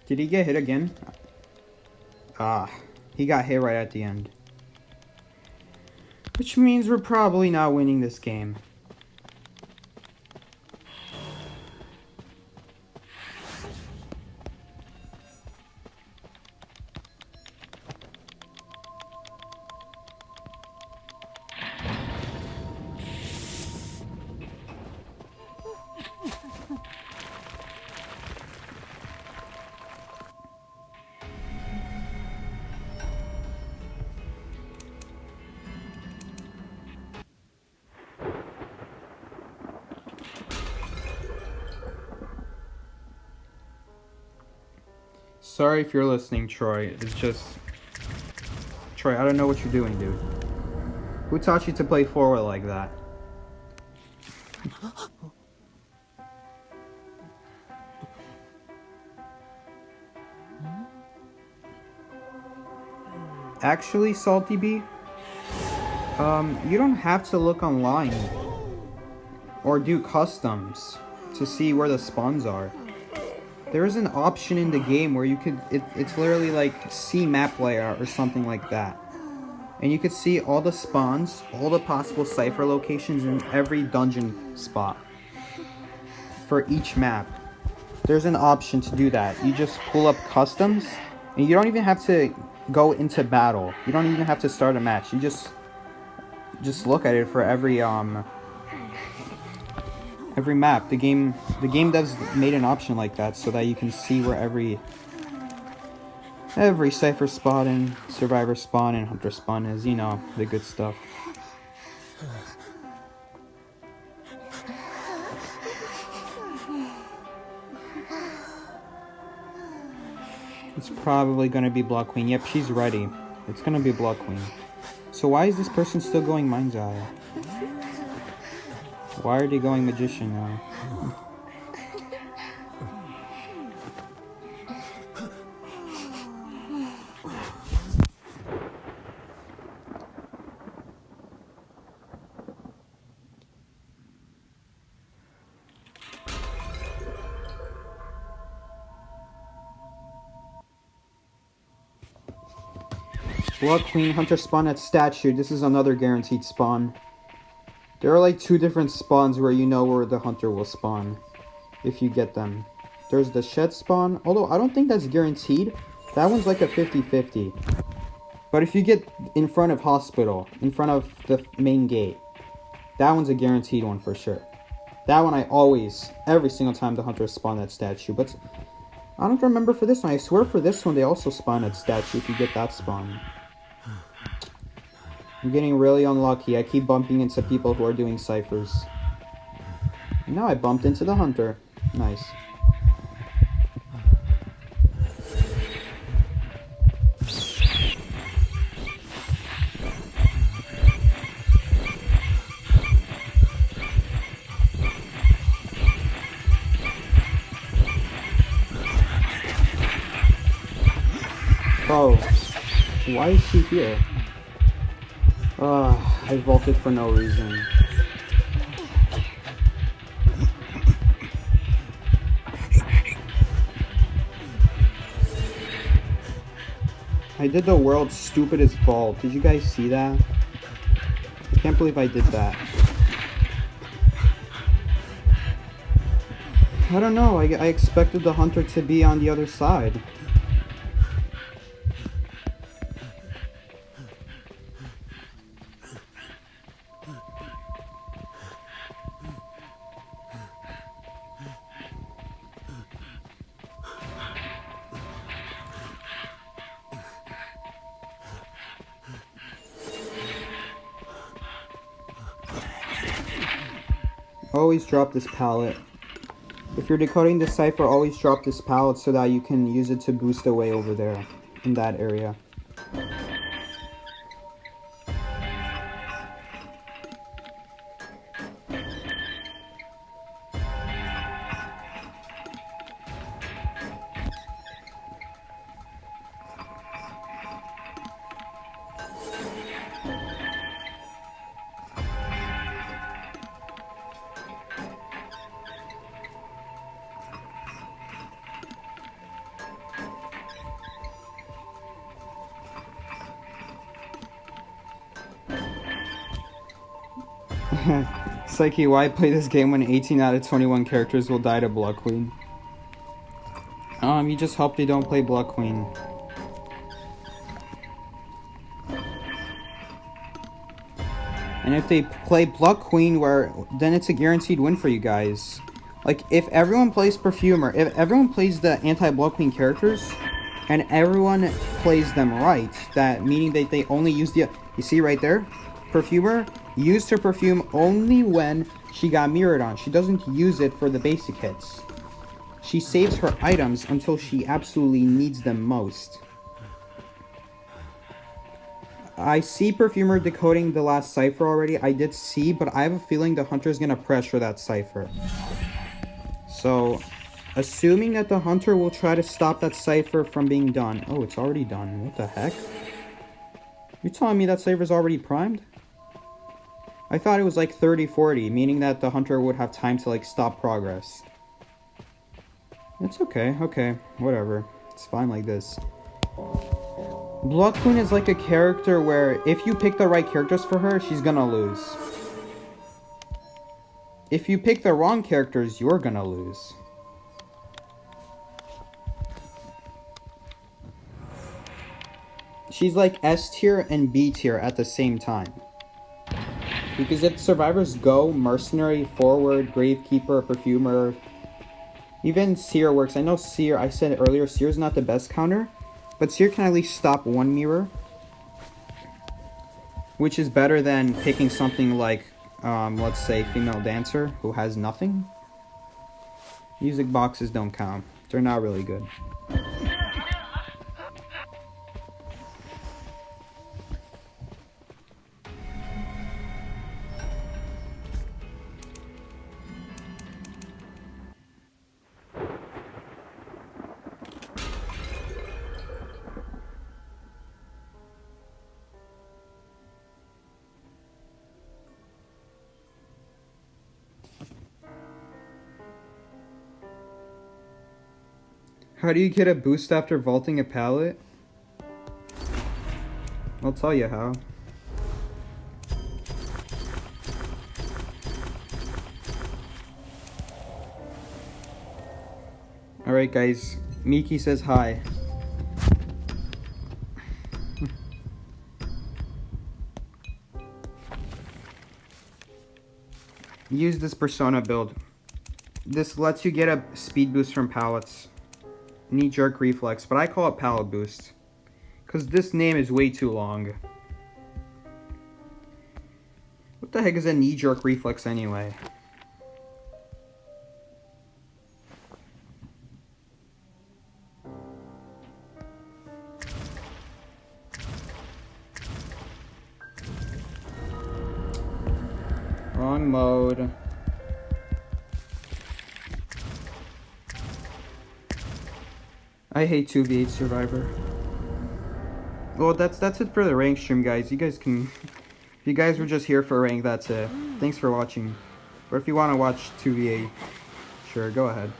Did he get hit again? Ah, he got hit right at the end. Which means we're probably not winning this game. Sorry if you're listening, Troy. It's just... Troy, I don't know what you're doing, dude. Who taught you to play forward like that? Actually, Salty B, you don't have to look online or do customs to see where the spawns are. There is an option in the game where you could, it's literally like see map layout or something like that. And you could see all the spawns, all the possible cipher locations in every dungeon spot for each map. There's an option to do that. You just pull up customs, and you don't even have to go into battle. You don't even have to start a match. You just look at it for every map. The game devs made an option like that so that you can see where every cipher spawn and survivor spawn and hunter spawn is, you know, the good stuff. It's probably gonna be Blood Queen. Yep, she's ready. It's gonna be Blood Queen. So why is this person still going Mind's Eye? Why are they going Magician now? Blood Queen, Hunter spawn at statue. This is another guaranteed spawn. There are like 2 different spawns where you know where the Hunter will spawn if you get them. There's the Shed spawn, although I don't think that's guaranteed. That one's like a 50-50. But if you get in front of Hospital, in front of the main gate, that one's a guaranteed one for sure. That one I always, every single time the Hunter spawn at statue. But I don't remember for this one. I swear for this one they also spawn at statue if you get that spawn. I'm getting really unlucky. I keep bumping into people who are doing ciphers. Now I bumped into the Hunter. Nice. Bro, why is she here? I vaulted for no reason. I did the world's stupidest vault. Did you guys see that? I can't believe I did that. I don't know. I expected the Hunter to be on the other side. Always drop this pallet. If you're decoding the cipher, always drop this pallet so that you can use it to boost away over there, in that area. Psyche, why play this game when 18 out of 21 characters will die to Blood Queen? You just hope they don't play Blood Queen. And if they play Blood Queen, then it's a guaranteed win for you guys. Like, if everyone plays Perfumer, if everyone plays the anti-Blood Queen characters, and everyone plays them right, that meaning that they only use the... You see right there? Perfumer used her perfume only when she got mirrored on. She doesn't use it for the basic hits. She saves her items until she absolutely needs them most. I see Perfumer decoding the last cipher already. I did see, but I have a feeling the Hunter's gonna pressure that cipher. So, assuming that the Hunter will try to stop that cipher from being done. Oh, it's already done. What the heck? You're telling me that cipher's already primed? I thought it was like 30-40, meaning that the Hunter would have time to like stop progress. It's okay, whatever. It's fine like this. Blood Queen is like a character where if you pick the right characters for her, she's gonna lose. If you pick the wrong characters, you're gonna lose. She's like S tier and B tier at the same time. Because if survivors go Mercenary, Forward, Gravekeeper, Perfumer, even Seer works. I know Seer, I said earlier, Seer's not the best counter, but Seer can at least stop one mirror, which is better than picking something like, let's say, Female Dancer, who has nothing. Music boxes don't count. They're not really good. How do you get a boost after vaulting a pallet? I'll tell you how. Alright guys, Miki says hi. Use this persona build. This lets you get a speed boost from pallets. Knee-jerk reflex, but I call it pallet boost. Because this name is way too long. What the heck is a knee-jerk reflex anyway? Wrong mode. I hate 2v8 Survivor. Well, that's it for the rank stream, guys. You guys can... If you guys were just here for rank, that's it. Thanks for watching. Or if you want to watch 2v8, sure, go ahead.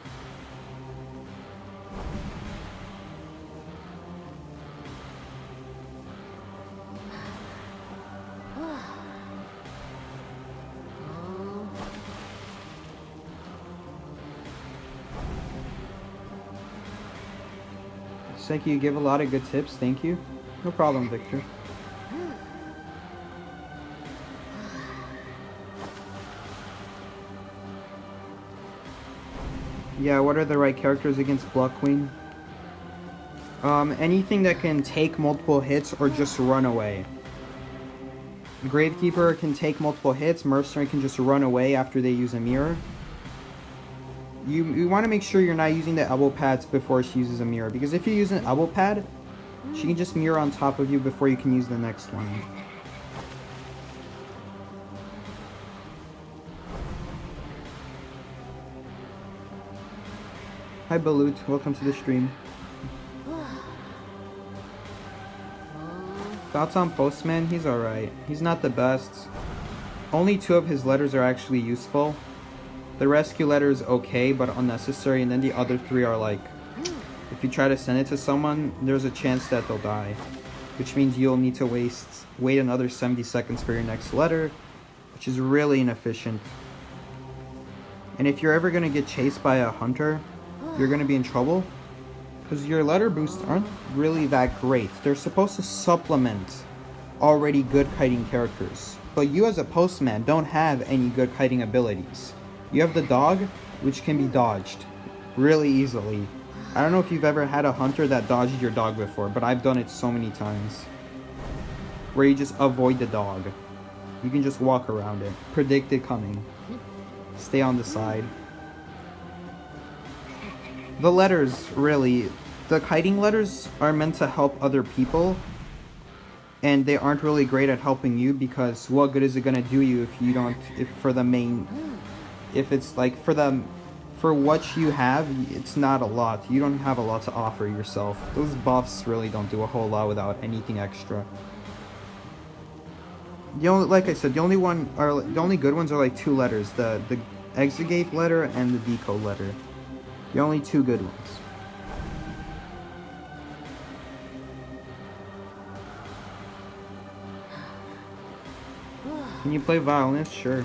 Seki, you give a lot of good tips, thank you. No problem, Victor. Yeah, what are the right characters against Blood Queen? Anything that can take multiple hits or just run away. Gravekeeper can take multiple hits, Mercenary can just run away after they use a mirror. You want to make sure you're not using the elbow pads before she uses a mirror, because if you use an elbow pad, she can just mirror on top of you before you can use the next one. Hi Balut, welcome to the stream. Thoughts on Postman? He's alright. He's not the best. Only 2 of his letters are actually useful. The rescue letter is okay, but unnecessary, and then the other 3 are like, if you try to send it to someone, there's a chance that they'll die. Which means you'll need to wait another 70 seconds for your next letter, which is really inefficient. And if you're ever going to get chased by a hunter, you're going to be in trouble, because your letter boosts aren't really that great. They're supposed to supplement already good kiting characters. But you as a postman don't have any good kiting abilities. You have the dog, which can be dodged really easily. I don't know if you've ever had a hunter that dodged your dog before, but I've done it so many times. Where you just avoid the dog. You can just walk around it. Predict it coming. Stay on the side. The letters, really. The kiting letters are meant to help other people. And they aren't really great at helping you because what good is it gonna do you if you don't, if it's like for what you have, it's not a lot. You don't have a lot to offer yourself. Those buffs really don't do a whole lot without anything extra. Like I said, the only good ones are like 2 letters, the exegate letter and the decode letter. The only 2 good ones. Can you play violinist? Sure.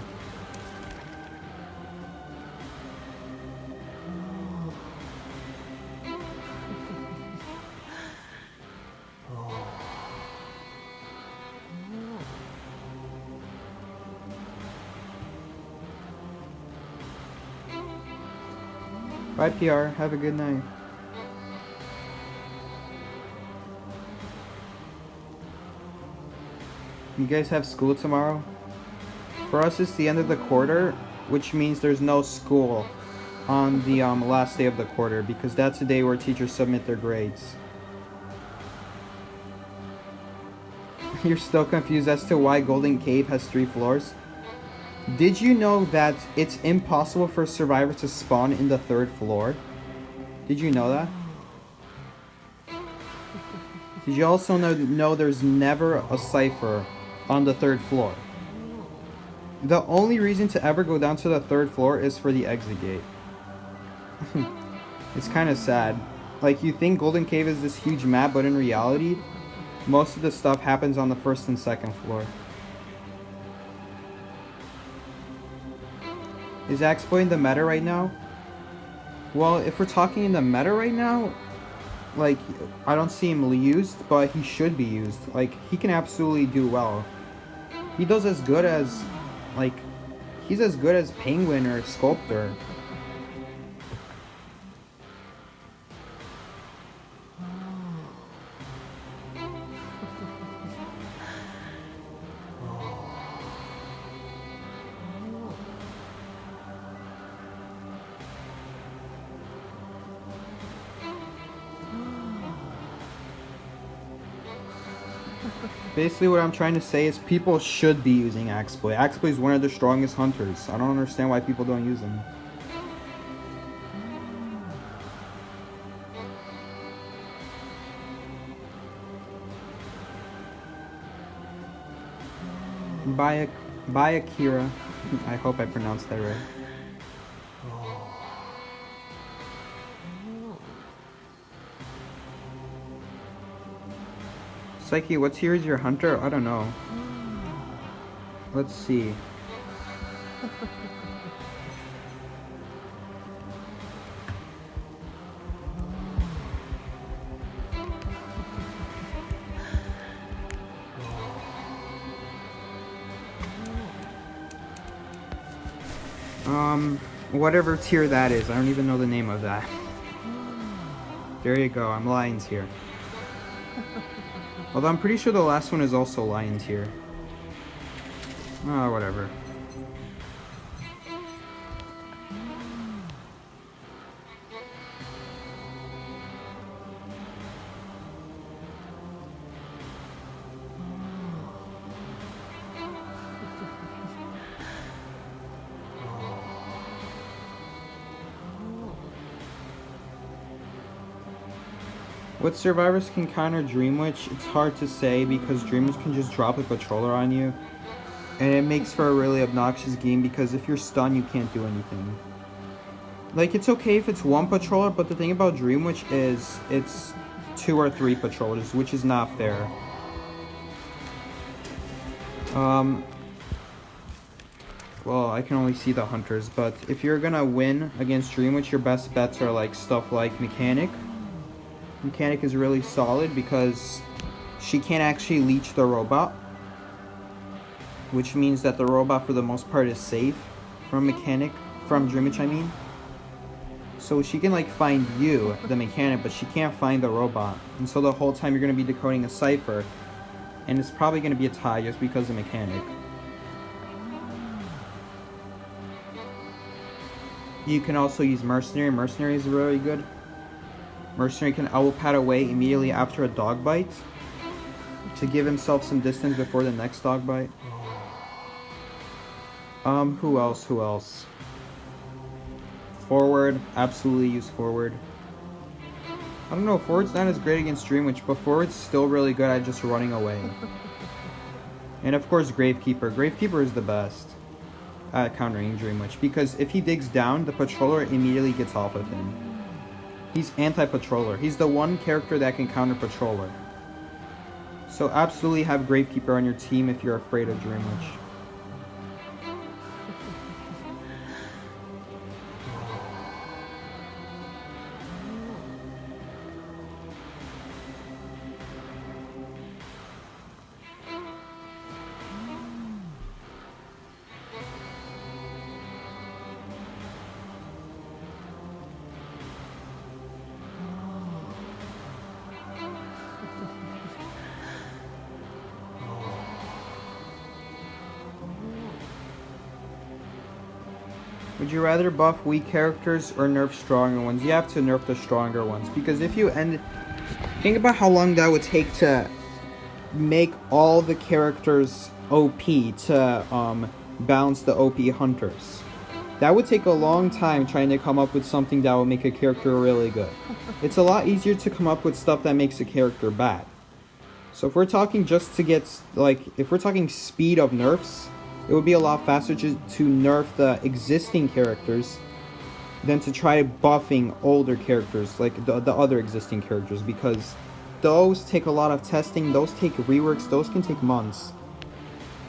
Bye, PR. Have a good night. You guys have school tomorrow? For us, it's the end of the quarter, which means there's no school on the last day of the quarter, because that's the day where teachers submit their grades. You're still confused as to why Golden Cave has 3 floors? Did you know that it's impossible for a survivor to spawn in the 3rd floor? Did you know that? Did you also know there's never a cipher on the 3rd floor? The only reason to ever go down to the 3rd floor is for the exit gate. It's kind of sad. Like, you think Golden Cave is this huge map, but in reality, most of the stuff happens on the 1st and 2nd floor. Is Axboy in the meta right now? Well, if we're talking in the meta right now, like, I don't see him used, but he should be used. Like, he can absolutely do well. He does as good as, like, he's as good as Penguin or Sculptor. Basically what I'm trying to say is people should be using Axboy. Axboy is one of the strongest hunters. I don't understand why people don't use him. Bye Akira. I hope I pronounced that right. Psyche, what tier is your hunter? I don't know. Let's see. Whatever tier that is. I don't even know the name of that. There you go. I'm Lions here. Although I'm pretty sure the last one is also Lions here. Oh, whatever. What survivors can counter Dream Witch? It's hard to say because Dream Witch can just drop a patroller on you. And it makes for a really obnoxious game because if you're stunned, you can't do anything. Like, it's okay if it's 1 patroller, but the thing about Dream Witch is it's 2 or 3 patrollers, which is not fair. Well, I can only see the hunters, but if you're gonna win against Dream Witch, your best bets are like stuff like Mechanic. Mechanic is really solid because she can't actually leech the robot, which means that the robot for the most part is safe from Dream Witch I mean. So she can like find you, the Mechanic, but she can't find the robot. And so the whole time you're going to be decoding a cipher, and it's probably going to be a tie just because of Mechanic. You can also use Mercenary. Mercenary is really good. Mercenary can elbow pad away immediately after a dog bite to give himself some distance before the next dog bite. Who else? Forward, absolutely use forward. I don't know, forward's not as great against Dream Witch, but forward's still really good at just running away. And of course Gravekeeper. Gravekeeper is the best at countering Dream Witch, because if he digs down, the Patroller immediately gets off of him. He's anti-Patroller. He's the one character that can counter Patroller. So absolutely have Gravekeeper on your team if you're afraid of Dream Witch. Would you rather buff weak characters or nerf stronger ones? You have to nerf the stronger ones, because if you think about how long that would take to make all the characters OP to balance the OP hunters. That would take a long time trying to come up with something that would make a character really good. It's a lot easier to come up with stuff that makes a character bad. So if we're talking just to get, like, if we're talking speed of nerfs, it would be a lot faster to nerf the existing characters than to try buffing older characters, like the other existing characters, because those take a lot of testing, those take reworks, those can take months.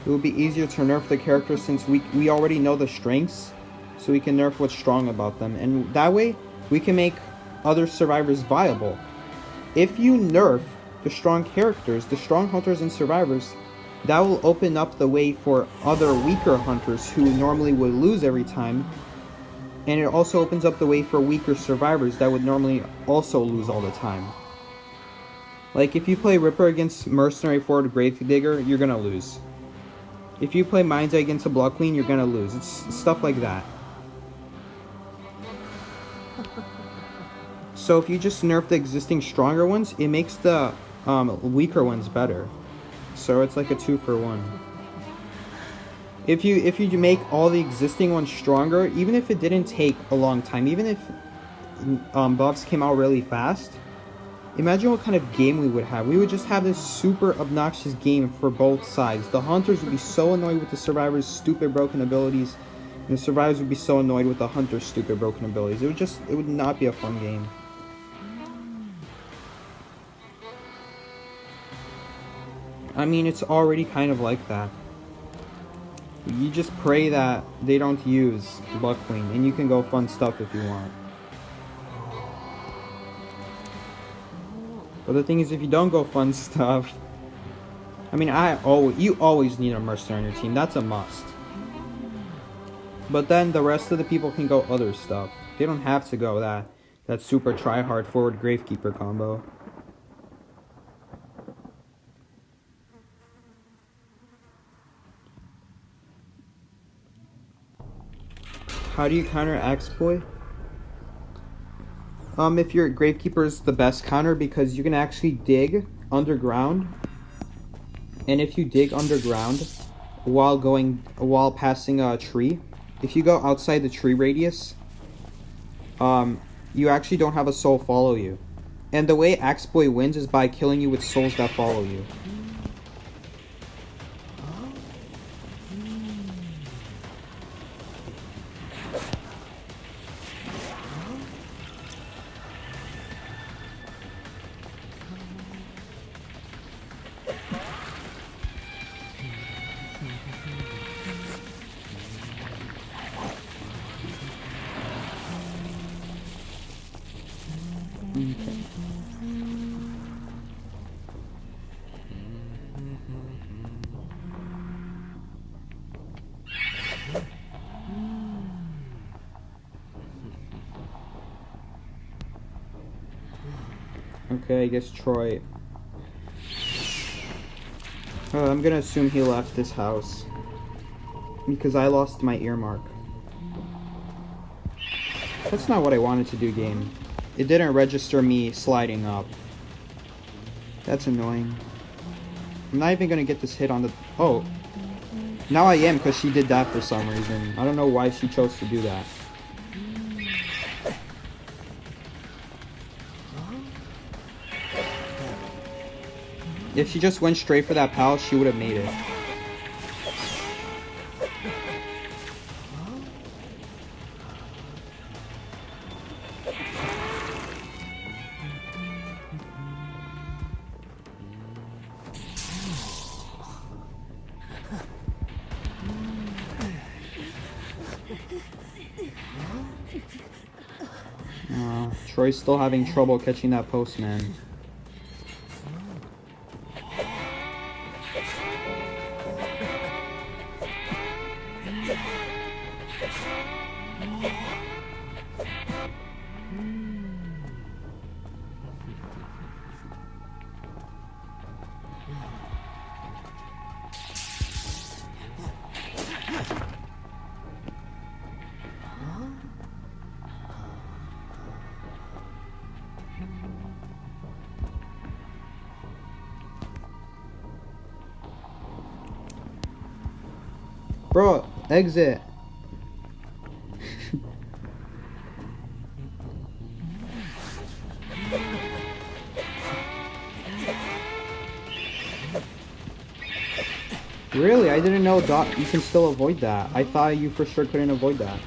It would be easier to nerf the characters since we already know the strengths, so we can nerf what's strong about them, and that way we can make other survivors viable. If you nerf the strong characters, the strong hunters and survivors, that will open up the way for other weaker hunters who normally would lose every time, and it also opens up the way for weaker survivors that would normally also lose all the time. Like if you play Ripper against Mercenary Forward Gravedigger, you're gonna lose. If you play Mind's Eye against a Blood Queen, you're gonna lose. It's stuff like that. So if you just nerf the existing stronger ones, it makes the weaker ones better. So it's like a 2-for-1. If you make all the existing ones stronger, even if it didn't take a long time, even if buffs came out really fast, imagine what kind of game we would have. We would just have this super obnoxious game for both sides. The hunters would be so annoyed with the survivors' stupid broken abilities, and the survivors would be so annoyed with the hunters' stupid broken abilities. It would not be a fun game. I mean, it's already kind of like that. You just pray that they don't use Blood Queen, and you can go fun stuff if you want. But the thing is, if you don't go fun stuff, I mean, you always need a mercenary on your team. That's a must. But then the rest of the people can go other stuff. They don't have to go that super try-hard forward Gravekeeper combo. How do you counter Axeboy? If your Gravekeeper is the best counter, because you can actually dig underground, and if you dig underground while passing a tree, if you go outside the tree radius, you actually don't have a soul follow you. And the way Axeboy wins is by killing you with souls that follow you. Okay, I guess Troy. I'm gonna assume he left this house, because I lost my earmark. That's not what I wanted to do, game. It didn't register me sliding up. That's annoying. I'm not even gonna get this hit on the... Oh. Now I am, because she did that for some reason. I don't know why she chose to do that. If she just went straight for that pal, she would have made it. Troy's still having trouble catching that postman. Bro, exit. Really? I didn't know you can still avoid that. I thought you for sure couldn't avoid that.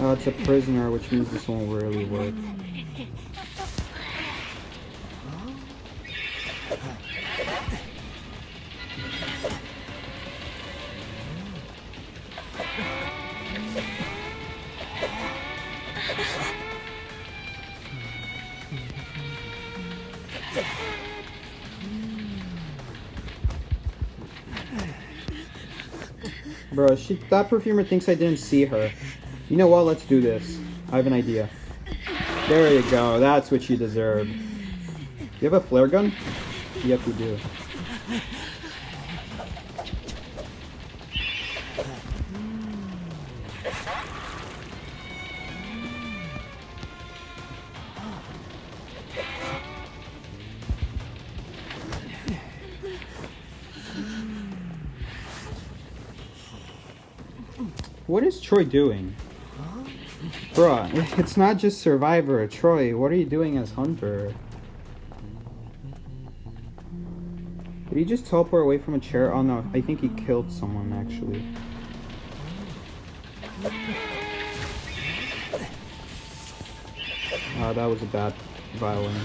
Oh, it's a prisoner, which means this won't really work. Bro, that perfumer thinks I didn't see her. You know what? Let's do this. I have an idea. There you go. That's what you deserve. Do you have a flare gun? Yep, you do. What is Troy doing? Bruh, it's not just Survivor. Troy, what are you doing as Hunter? Did he just teleport away from a chair? Oh no, I think he killed someone actually. That was a bad violin.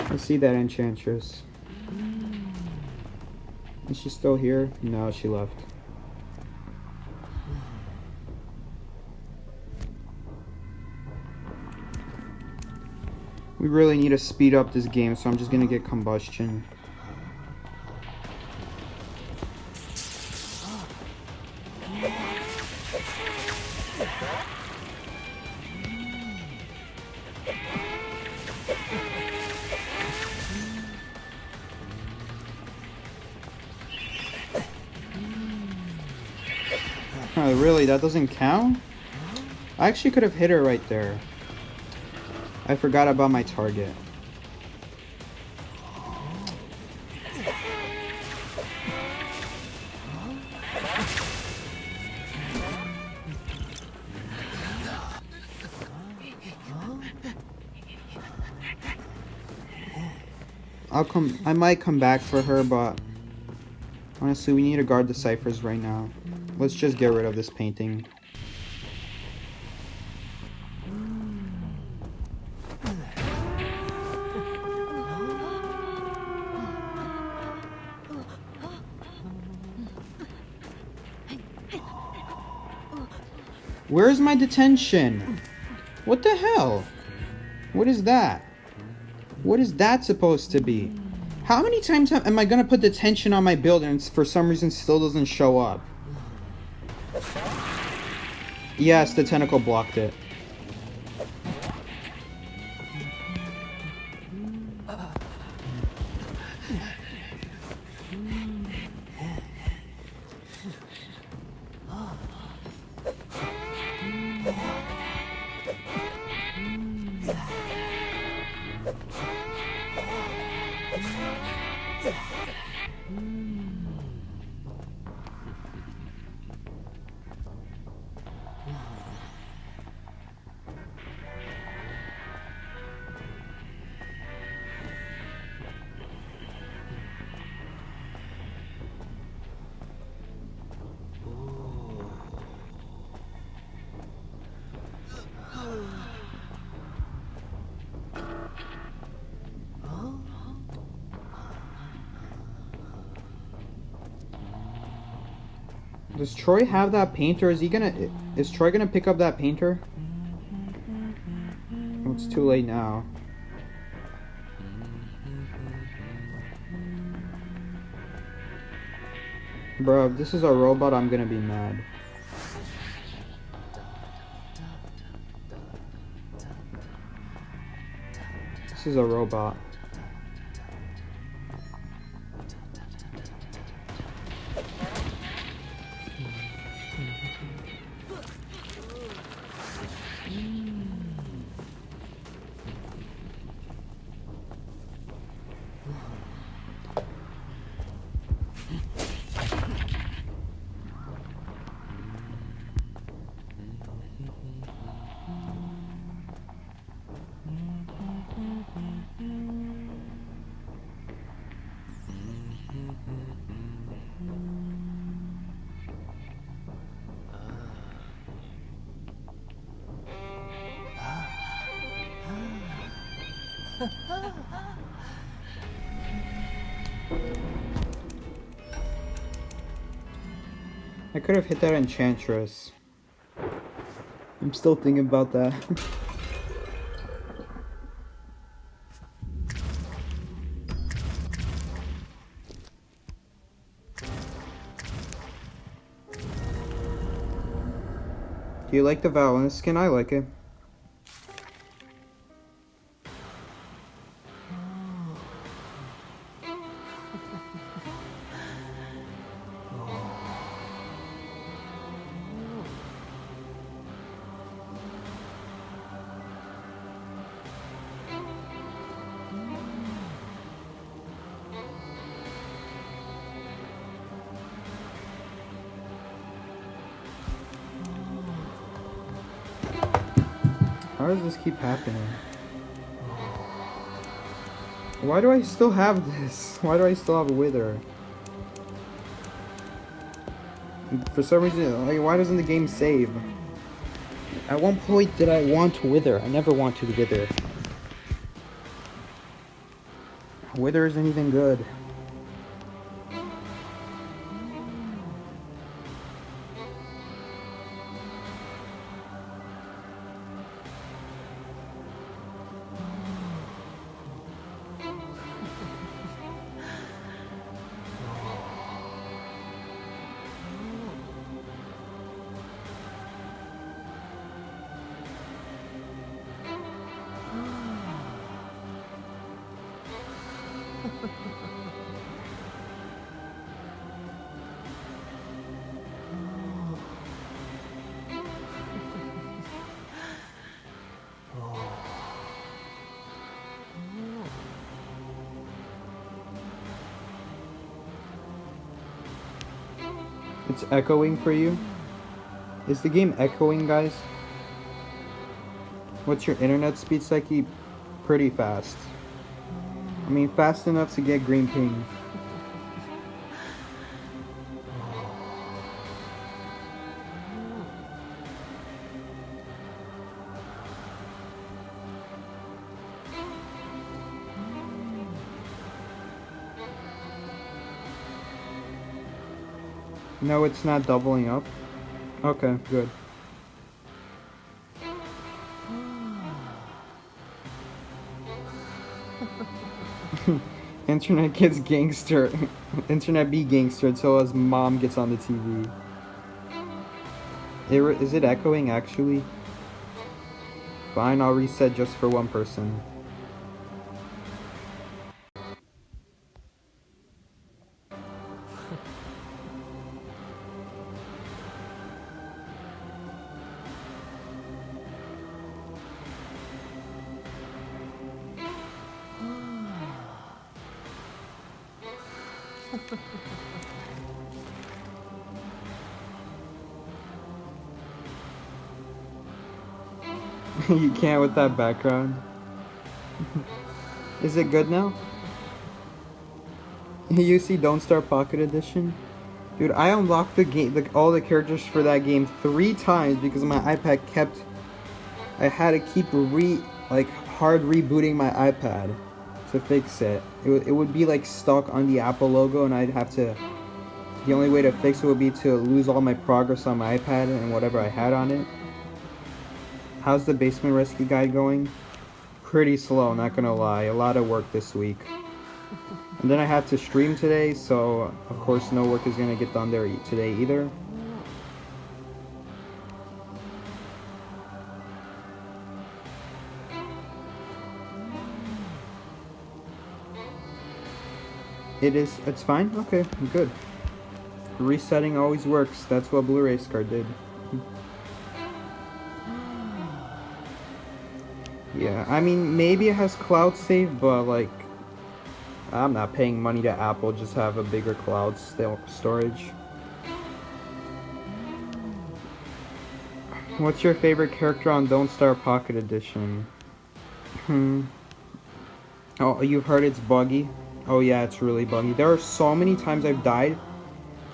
I see that Enchantress. Is she still here? No, she left. We really need to speed up this game, so I'm just gonna get combustion. Oh, really? That doesn't count? I actually could have hit her right there. I forgot about my target. I might come back for her, but honestly, we need to guard the ciphers right now. Let's just get rid of this painting. Where's my detention? What the hell? What is that? What is that supposed to be? How many times am I gonna put detention on my build and for some reason still doesn't show up? Yes, the tentacle blocked it. Does Troy have that painter? Is Troy gonna pick up that painter? Oh, it's too late now. Bro, if this is a robot, I'm gonna be mad. This is a robot. I could have hit that enchantress. I'm still thinking about that. Do you like the Valorant skin? I like it. How does this keep happening? Why do I still have this? Why do I still have a Wither? For some reason, like, why doesn't the game save? At one point did I want Wither? I never wanted Wither. Wither isn't even good. It's echoing for you? Is the game echoing, guys? What's your internet speed, Psyche? Pretty fast. I mean, fast enough to get green ping. No, it's not doubling up. Okay, good. Internet gets gangster. Internet be gangster until his mom gets on the TV. Is it echoing actually? Fine, I'll reset just for one person. You can't with that background. Is it good now? U.S.A Don't Start Pocket Edition? Dude, I unlocked the game, all the characters for that game 3 times because my iPad kept... I had to keep hard rebooting my iPad to fix it. It would be like stuck on the Apple logo and I'd have to... The only way to fix it would be to lose all my progress on my iPad and whatever I had on it. How's the basement rescue guide going? Pretty slow, not gonna lie. A lot of work this week. And then I have to stream today, so of course no work is gonna get done there today either. It's fine? Okay, good. Resetting always works. That's what Blu-ray card did. Yeah, I mean, maybe it has cloud save, but like, I'm not paying money to Apple, just have a bigger cloud storage. What's your favorite character on Don't Start Pocket Edition? Oh, you've heard it's buggy? Oh yeah, it's really buggy. There are so many times I've died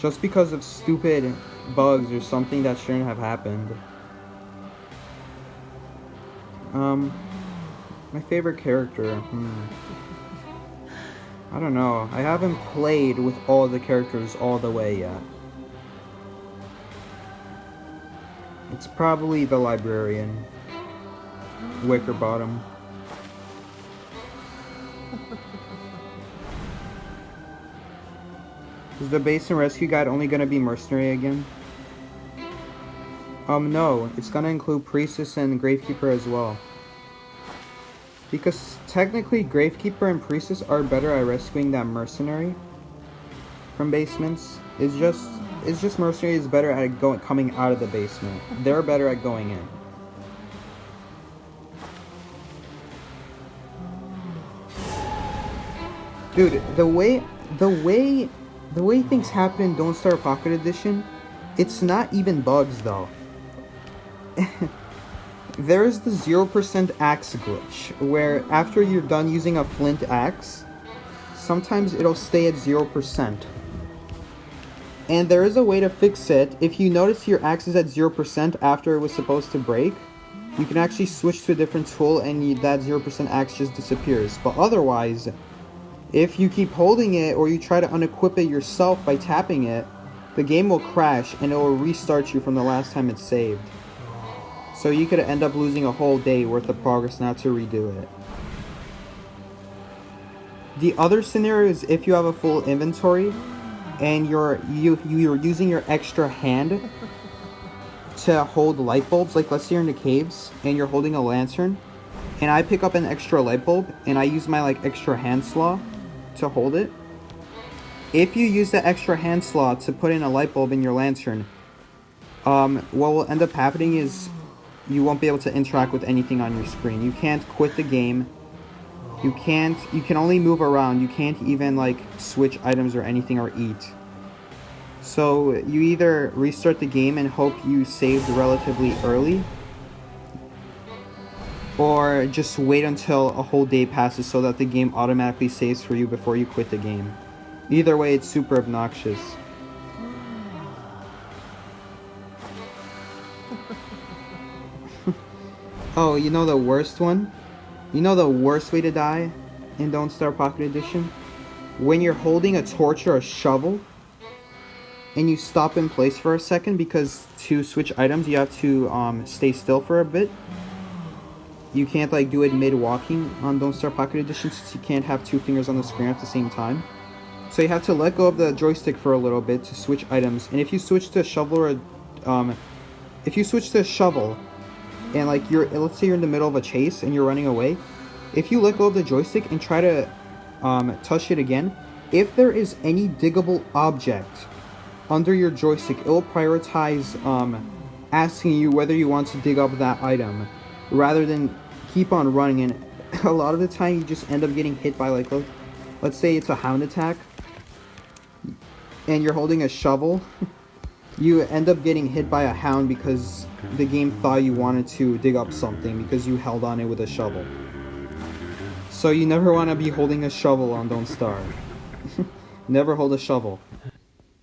just because of stupid bugs or something that shouldn't have happened. My favorite character, I don't know. I haven't played with all the characters all the way yet. It's probably the librarian. Wickerbottom. Is the base and rescue guide only gonna be mercenary again? No. It's gonna include priestess and gravekeeper as well. Because technically gravekeeper and priestess are better at rescuing that mercenary from basements. It's just mercenary is better at coming out of the basement. They're better at going in. Dude, the way things happen in Don't Start Pocket Edition, it's not even bugs though. There's the 0% axe glitch, where after you're done using a flint axe, sometimes it'll stay at 0%. And there is a way to fix it. If you notice your axe is at 0% after it was supposed to break, you can actually switch to a different tool and that 0% axe just disappears. But otherwise, if you keep holding it or you try to unequip it yourself by tapping it, the game will crash and it will restart you from the last time it's saved. So you could end up losing a whole day worth of progress not to redo it. The other scenario is if you have a full inventory and you're using your extra hand to hold light bulbs, like let's say you're in the caves and you're holding a lantern and I pick up an extra light bulb and I use my extra hand slaw to hold it. If you use the extra hand slaw to put in a light bulb in your lantern, what will end up happening is you won't be able to interact with anything on your screen. You can't quit the game. You can only move around. You can't even switch items or anything or eat. So you either restart the game and hope you saved relatively early, or just wait until a whole day passes so that the game automatically saves for you before you quit the game. Either way, it's super obnoxious. Oh, you know the worst one? You know the worst way to die in Don't Starve Pocket Edition? When you're holding a torch or a shovel, and you stop in place for a second because to switch items you have to stay still for a bit. You can't like do it mid-walking on Don't Starve Pocket Edition since you can't have two fingers on the screen at the same time. So you have to let go of the joystick for a little bit to switch items. And if you switch to a shovel or if you switch to a shovel and like let's say you're in the middle of a chase and you're running away, if you let go of the joystick and try to touch it again, if there is any diggable object under your joystick, it will prioritize asking you whether you want to dig up that item rather than keep on running. And a lot of the time you just end up getting hit by like, let's say it's a hound attack and you're holding a shovel. You end up getting hit by a hound because the game thought you wanted to dig up something because you held on it with a shovel. So you never want to be holding a shovel on Don't Starve. Never hold a shovel.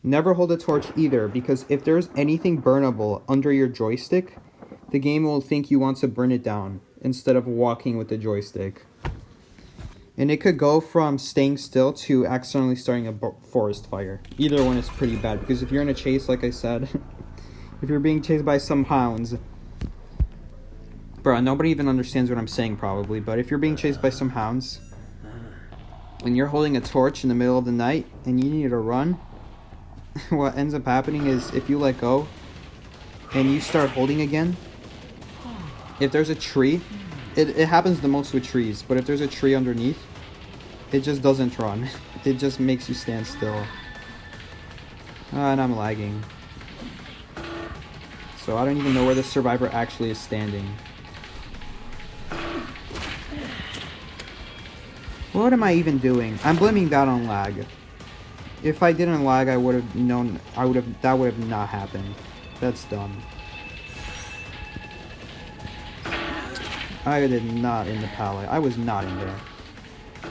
Never hold a torch either, because if there's anything burnable under your joystick, the game will think you want to burn it down instead of walking with the joystick. And it could go from staying still to accidentally starting a forest fire. Either one is pretty bad, because if you're in a chase, like I said, if you're being chased by some hounds, bruh, nobody even understands what I'm saying probably, but if you're being chased by some hounds, and you're holding a torch in the middle of the night, and you need to run, what ends up happening is if you let go, and you start holding again, if there's a tree, it happens the most with trees, but if there's a tree underneath, it just doesn't run. It just makes you stand still. And I'm lagging. So I don't even know where the survivor actually is standing. What am I even doing? I'm blaming that on lag. If I didn't lag, I would have known, that would have not happened. That's dumb. I did not in the pallet. I was not in there.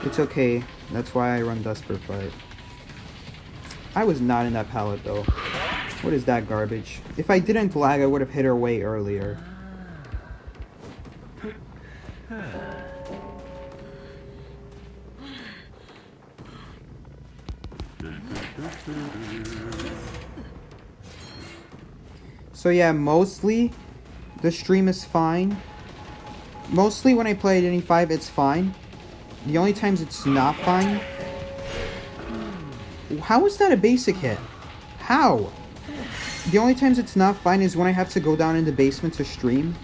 It's okay. That's why I run Desperate Fight. I was not in that pallet though. What is that garbage? If I didn't lag, I would have hit her way earlier. So yeah, mostly the stream is fine. Mostly when I play Identity 5, it's fine. The only times it's not fine... How is that a basic hit? How? The only times it's not fine is when I have to go down in the basement to stream.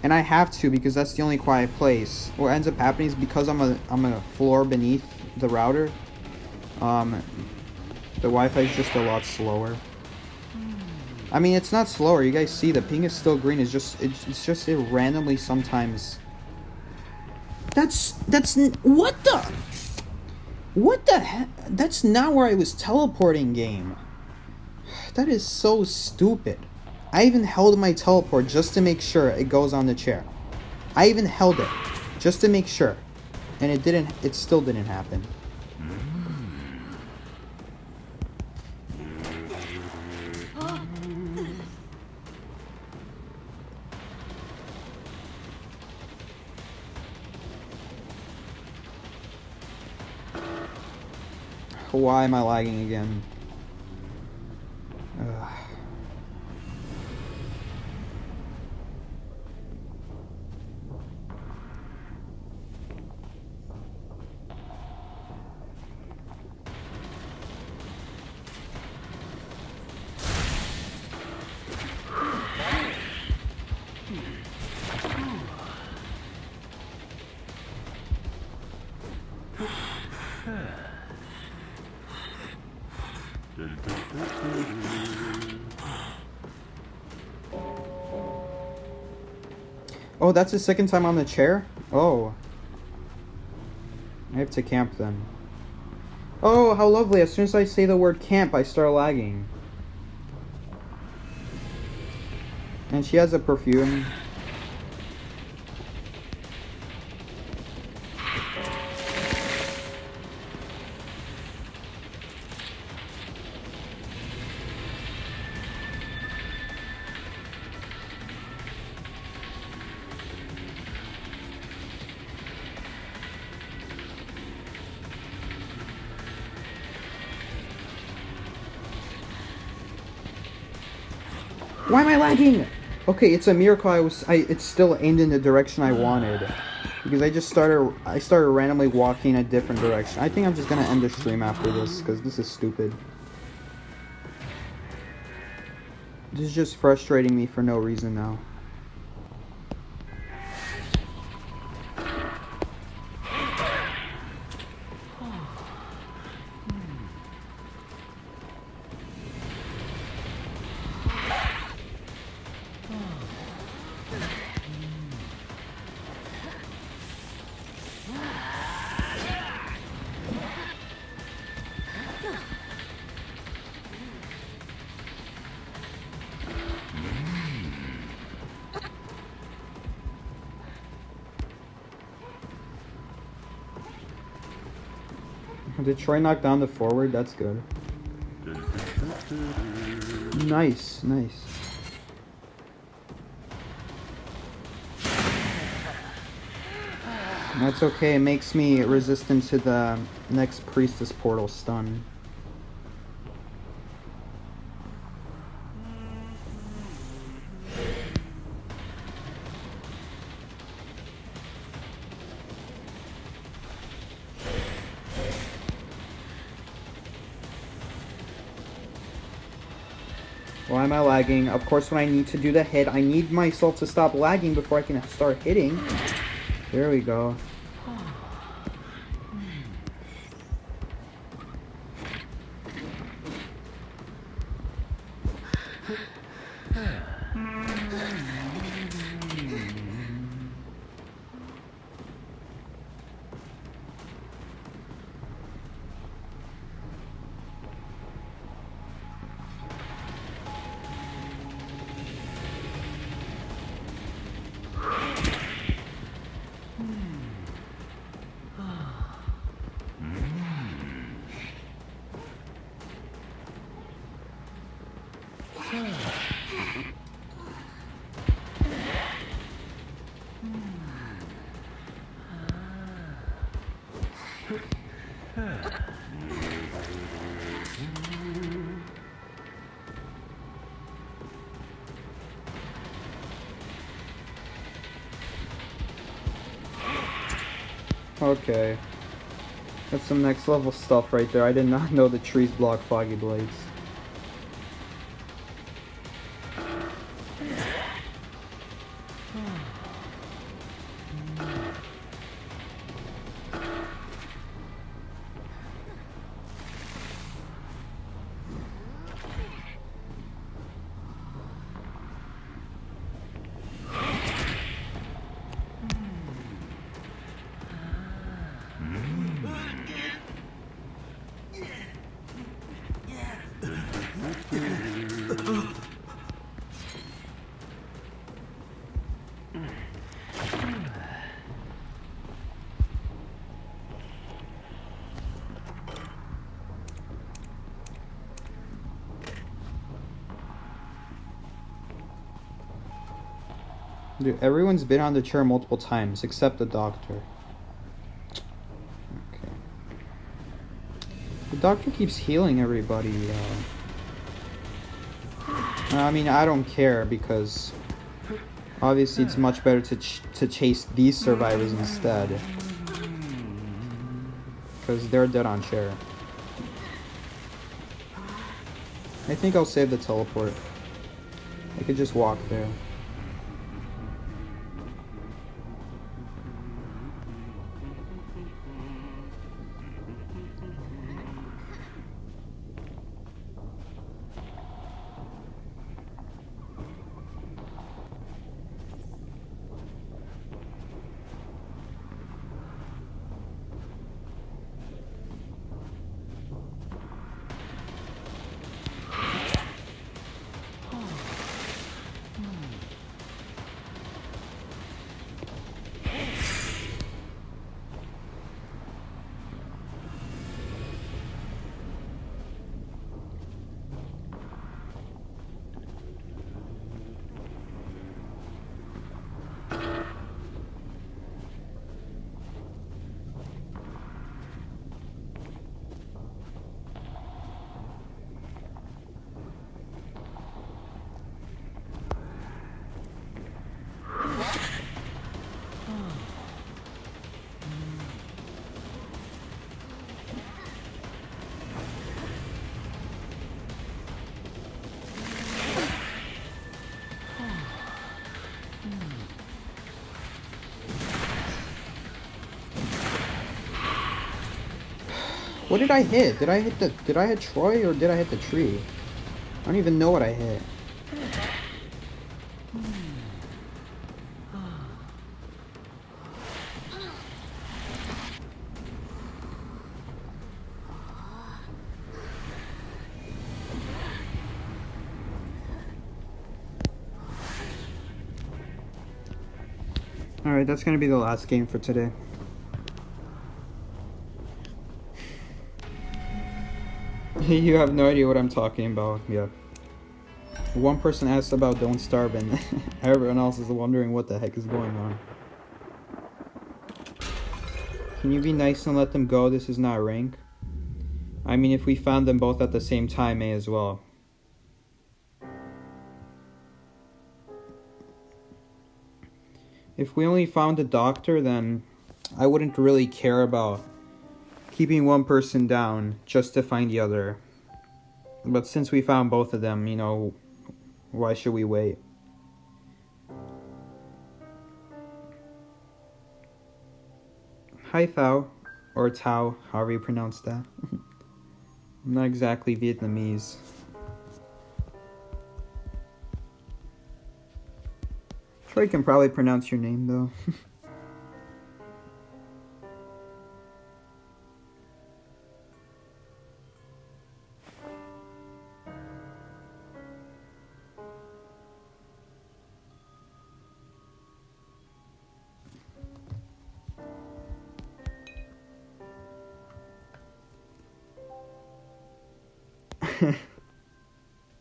And I have to because that's the only quiet place. What ends up happening is because I'm a floor beneath the router. The Wi-Fi is just a lot slower. I mean, it's not slower. You guys see the ping is still green. It's just it randomly sometimes. That's what the heck? That's not where I was teleporting, game. That is so stupid. I even held my teleport just to make sure it goes on the chair. I even held it just to make sure, and it didn't. It still didn't happen. Why am I lagging again? Ugh. Oh, that's the second time on the chair? Oh. I have to camp then. Oh, how lovely. As soon as I say the word camp, I start lagging. And she has a perfume. Why am I lagging? Okay, it's a miracle it's still aimed in the direction I wanted. Because I started randomly walking a different direction. I think I'm just gonna end the stream after this, because this is stupid. This is just frustrating me for no reason now. Did Troy knock down the forward? That's good. Nice, nice. That's okay, it makes me resistant to the next Priestess Portal stun. Why am I lagging? Of course, when I need to do the hit, I need myself to stop lagging before I can start hitting. There we go. Okay. That's some next level stuff right there. I did not know the trees block Foggy Blades. Dude, everyone's been on the chair multiple times, except the doctor. Okay. The doctor keeps healing everybody. I mean, I don't care, because obviously it's much better to chase these survivors instead. Because they're dead on chair. I think I'll save the teleport. I could just walk there. What did I hit? Did I hit Troy or did I hit the tree? I don't even know what I hit. Alright, that's gonna be the last game for today. You have no idea what I'm talking about. Yeah. One person asked about Don't Starve and everyone else is wondering what the heck is going on. Can you be nice and let them go? This is not rank. I mean, if we found them both at the same time, may as well. If we only found a doctor, then I wouldn't really care about keeping one person down just to find the other. But since we found both of them, you know, why should we wait? Hi Thao, or Tao, however you pronounce that. I'm not exactly Vietnamese. Troy can probably pronounce your name though.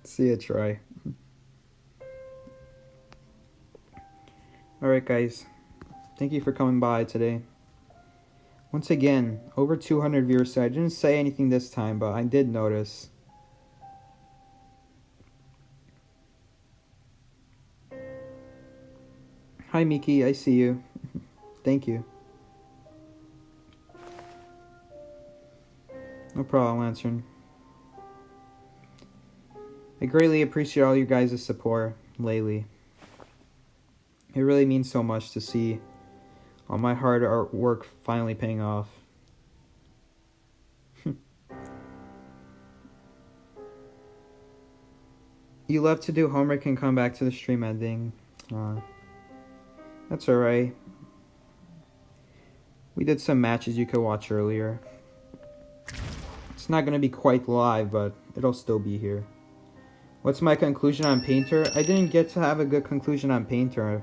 See ya, Troy. Alright guys, thank you for coming by today. Once again, over 200 viewers, so I didn't say anything this time, but I did notice. Hi Miki, I see you. Thank you. No problem answering. I greatly appreciate all you guys' support lately. It really means so much to see all my hard work finally paying off. You love to do homework and come back to the stream ending. That's alright. We did some matches you could watch earlier. It's not going to be quite live, but it'll still be here. What's my conclusion on Painter? I didn't get to have a good conclusion on Painter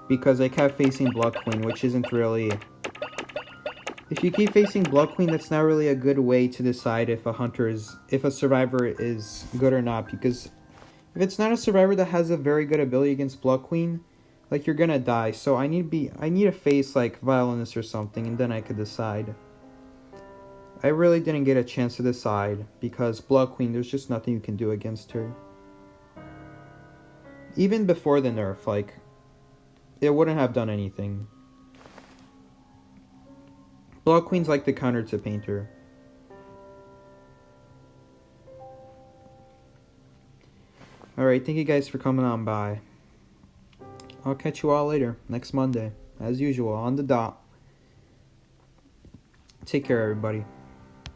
because I kept facing Blood Queen, which isn't really... If you keep facing Blood Queen, that's not really a good way to decide if a survivor is good or not, because if it's not a survivor that has a very good ability against Blood Queen, like, you're gonna die. So I need to face like Violinist or something, and then I could decide. I really didn't get a chance to decide because Blood Queen, there's just nothing you can do against her. Even before the nerf, like, it wouldn't have done anything. Blood Queen's like the counter to Painter. Alright, thank you guys for coming on by. I'll catch you all later, next Monday, as usual, on the dot. Take care, everybody.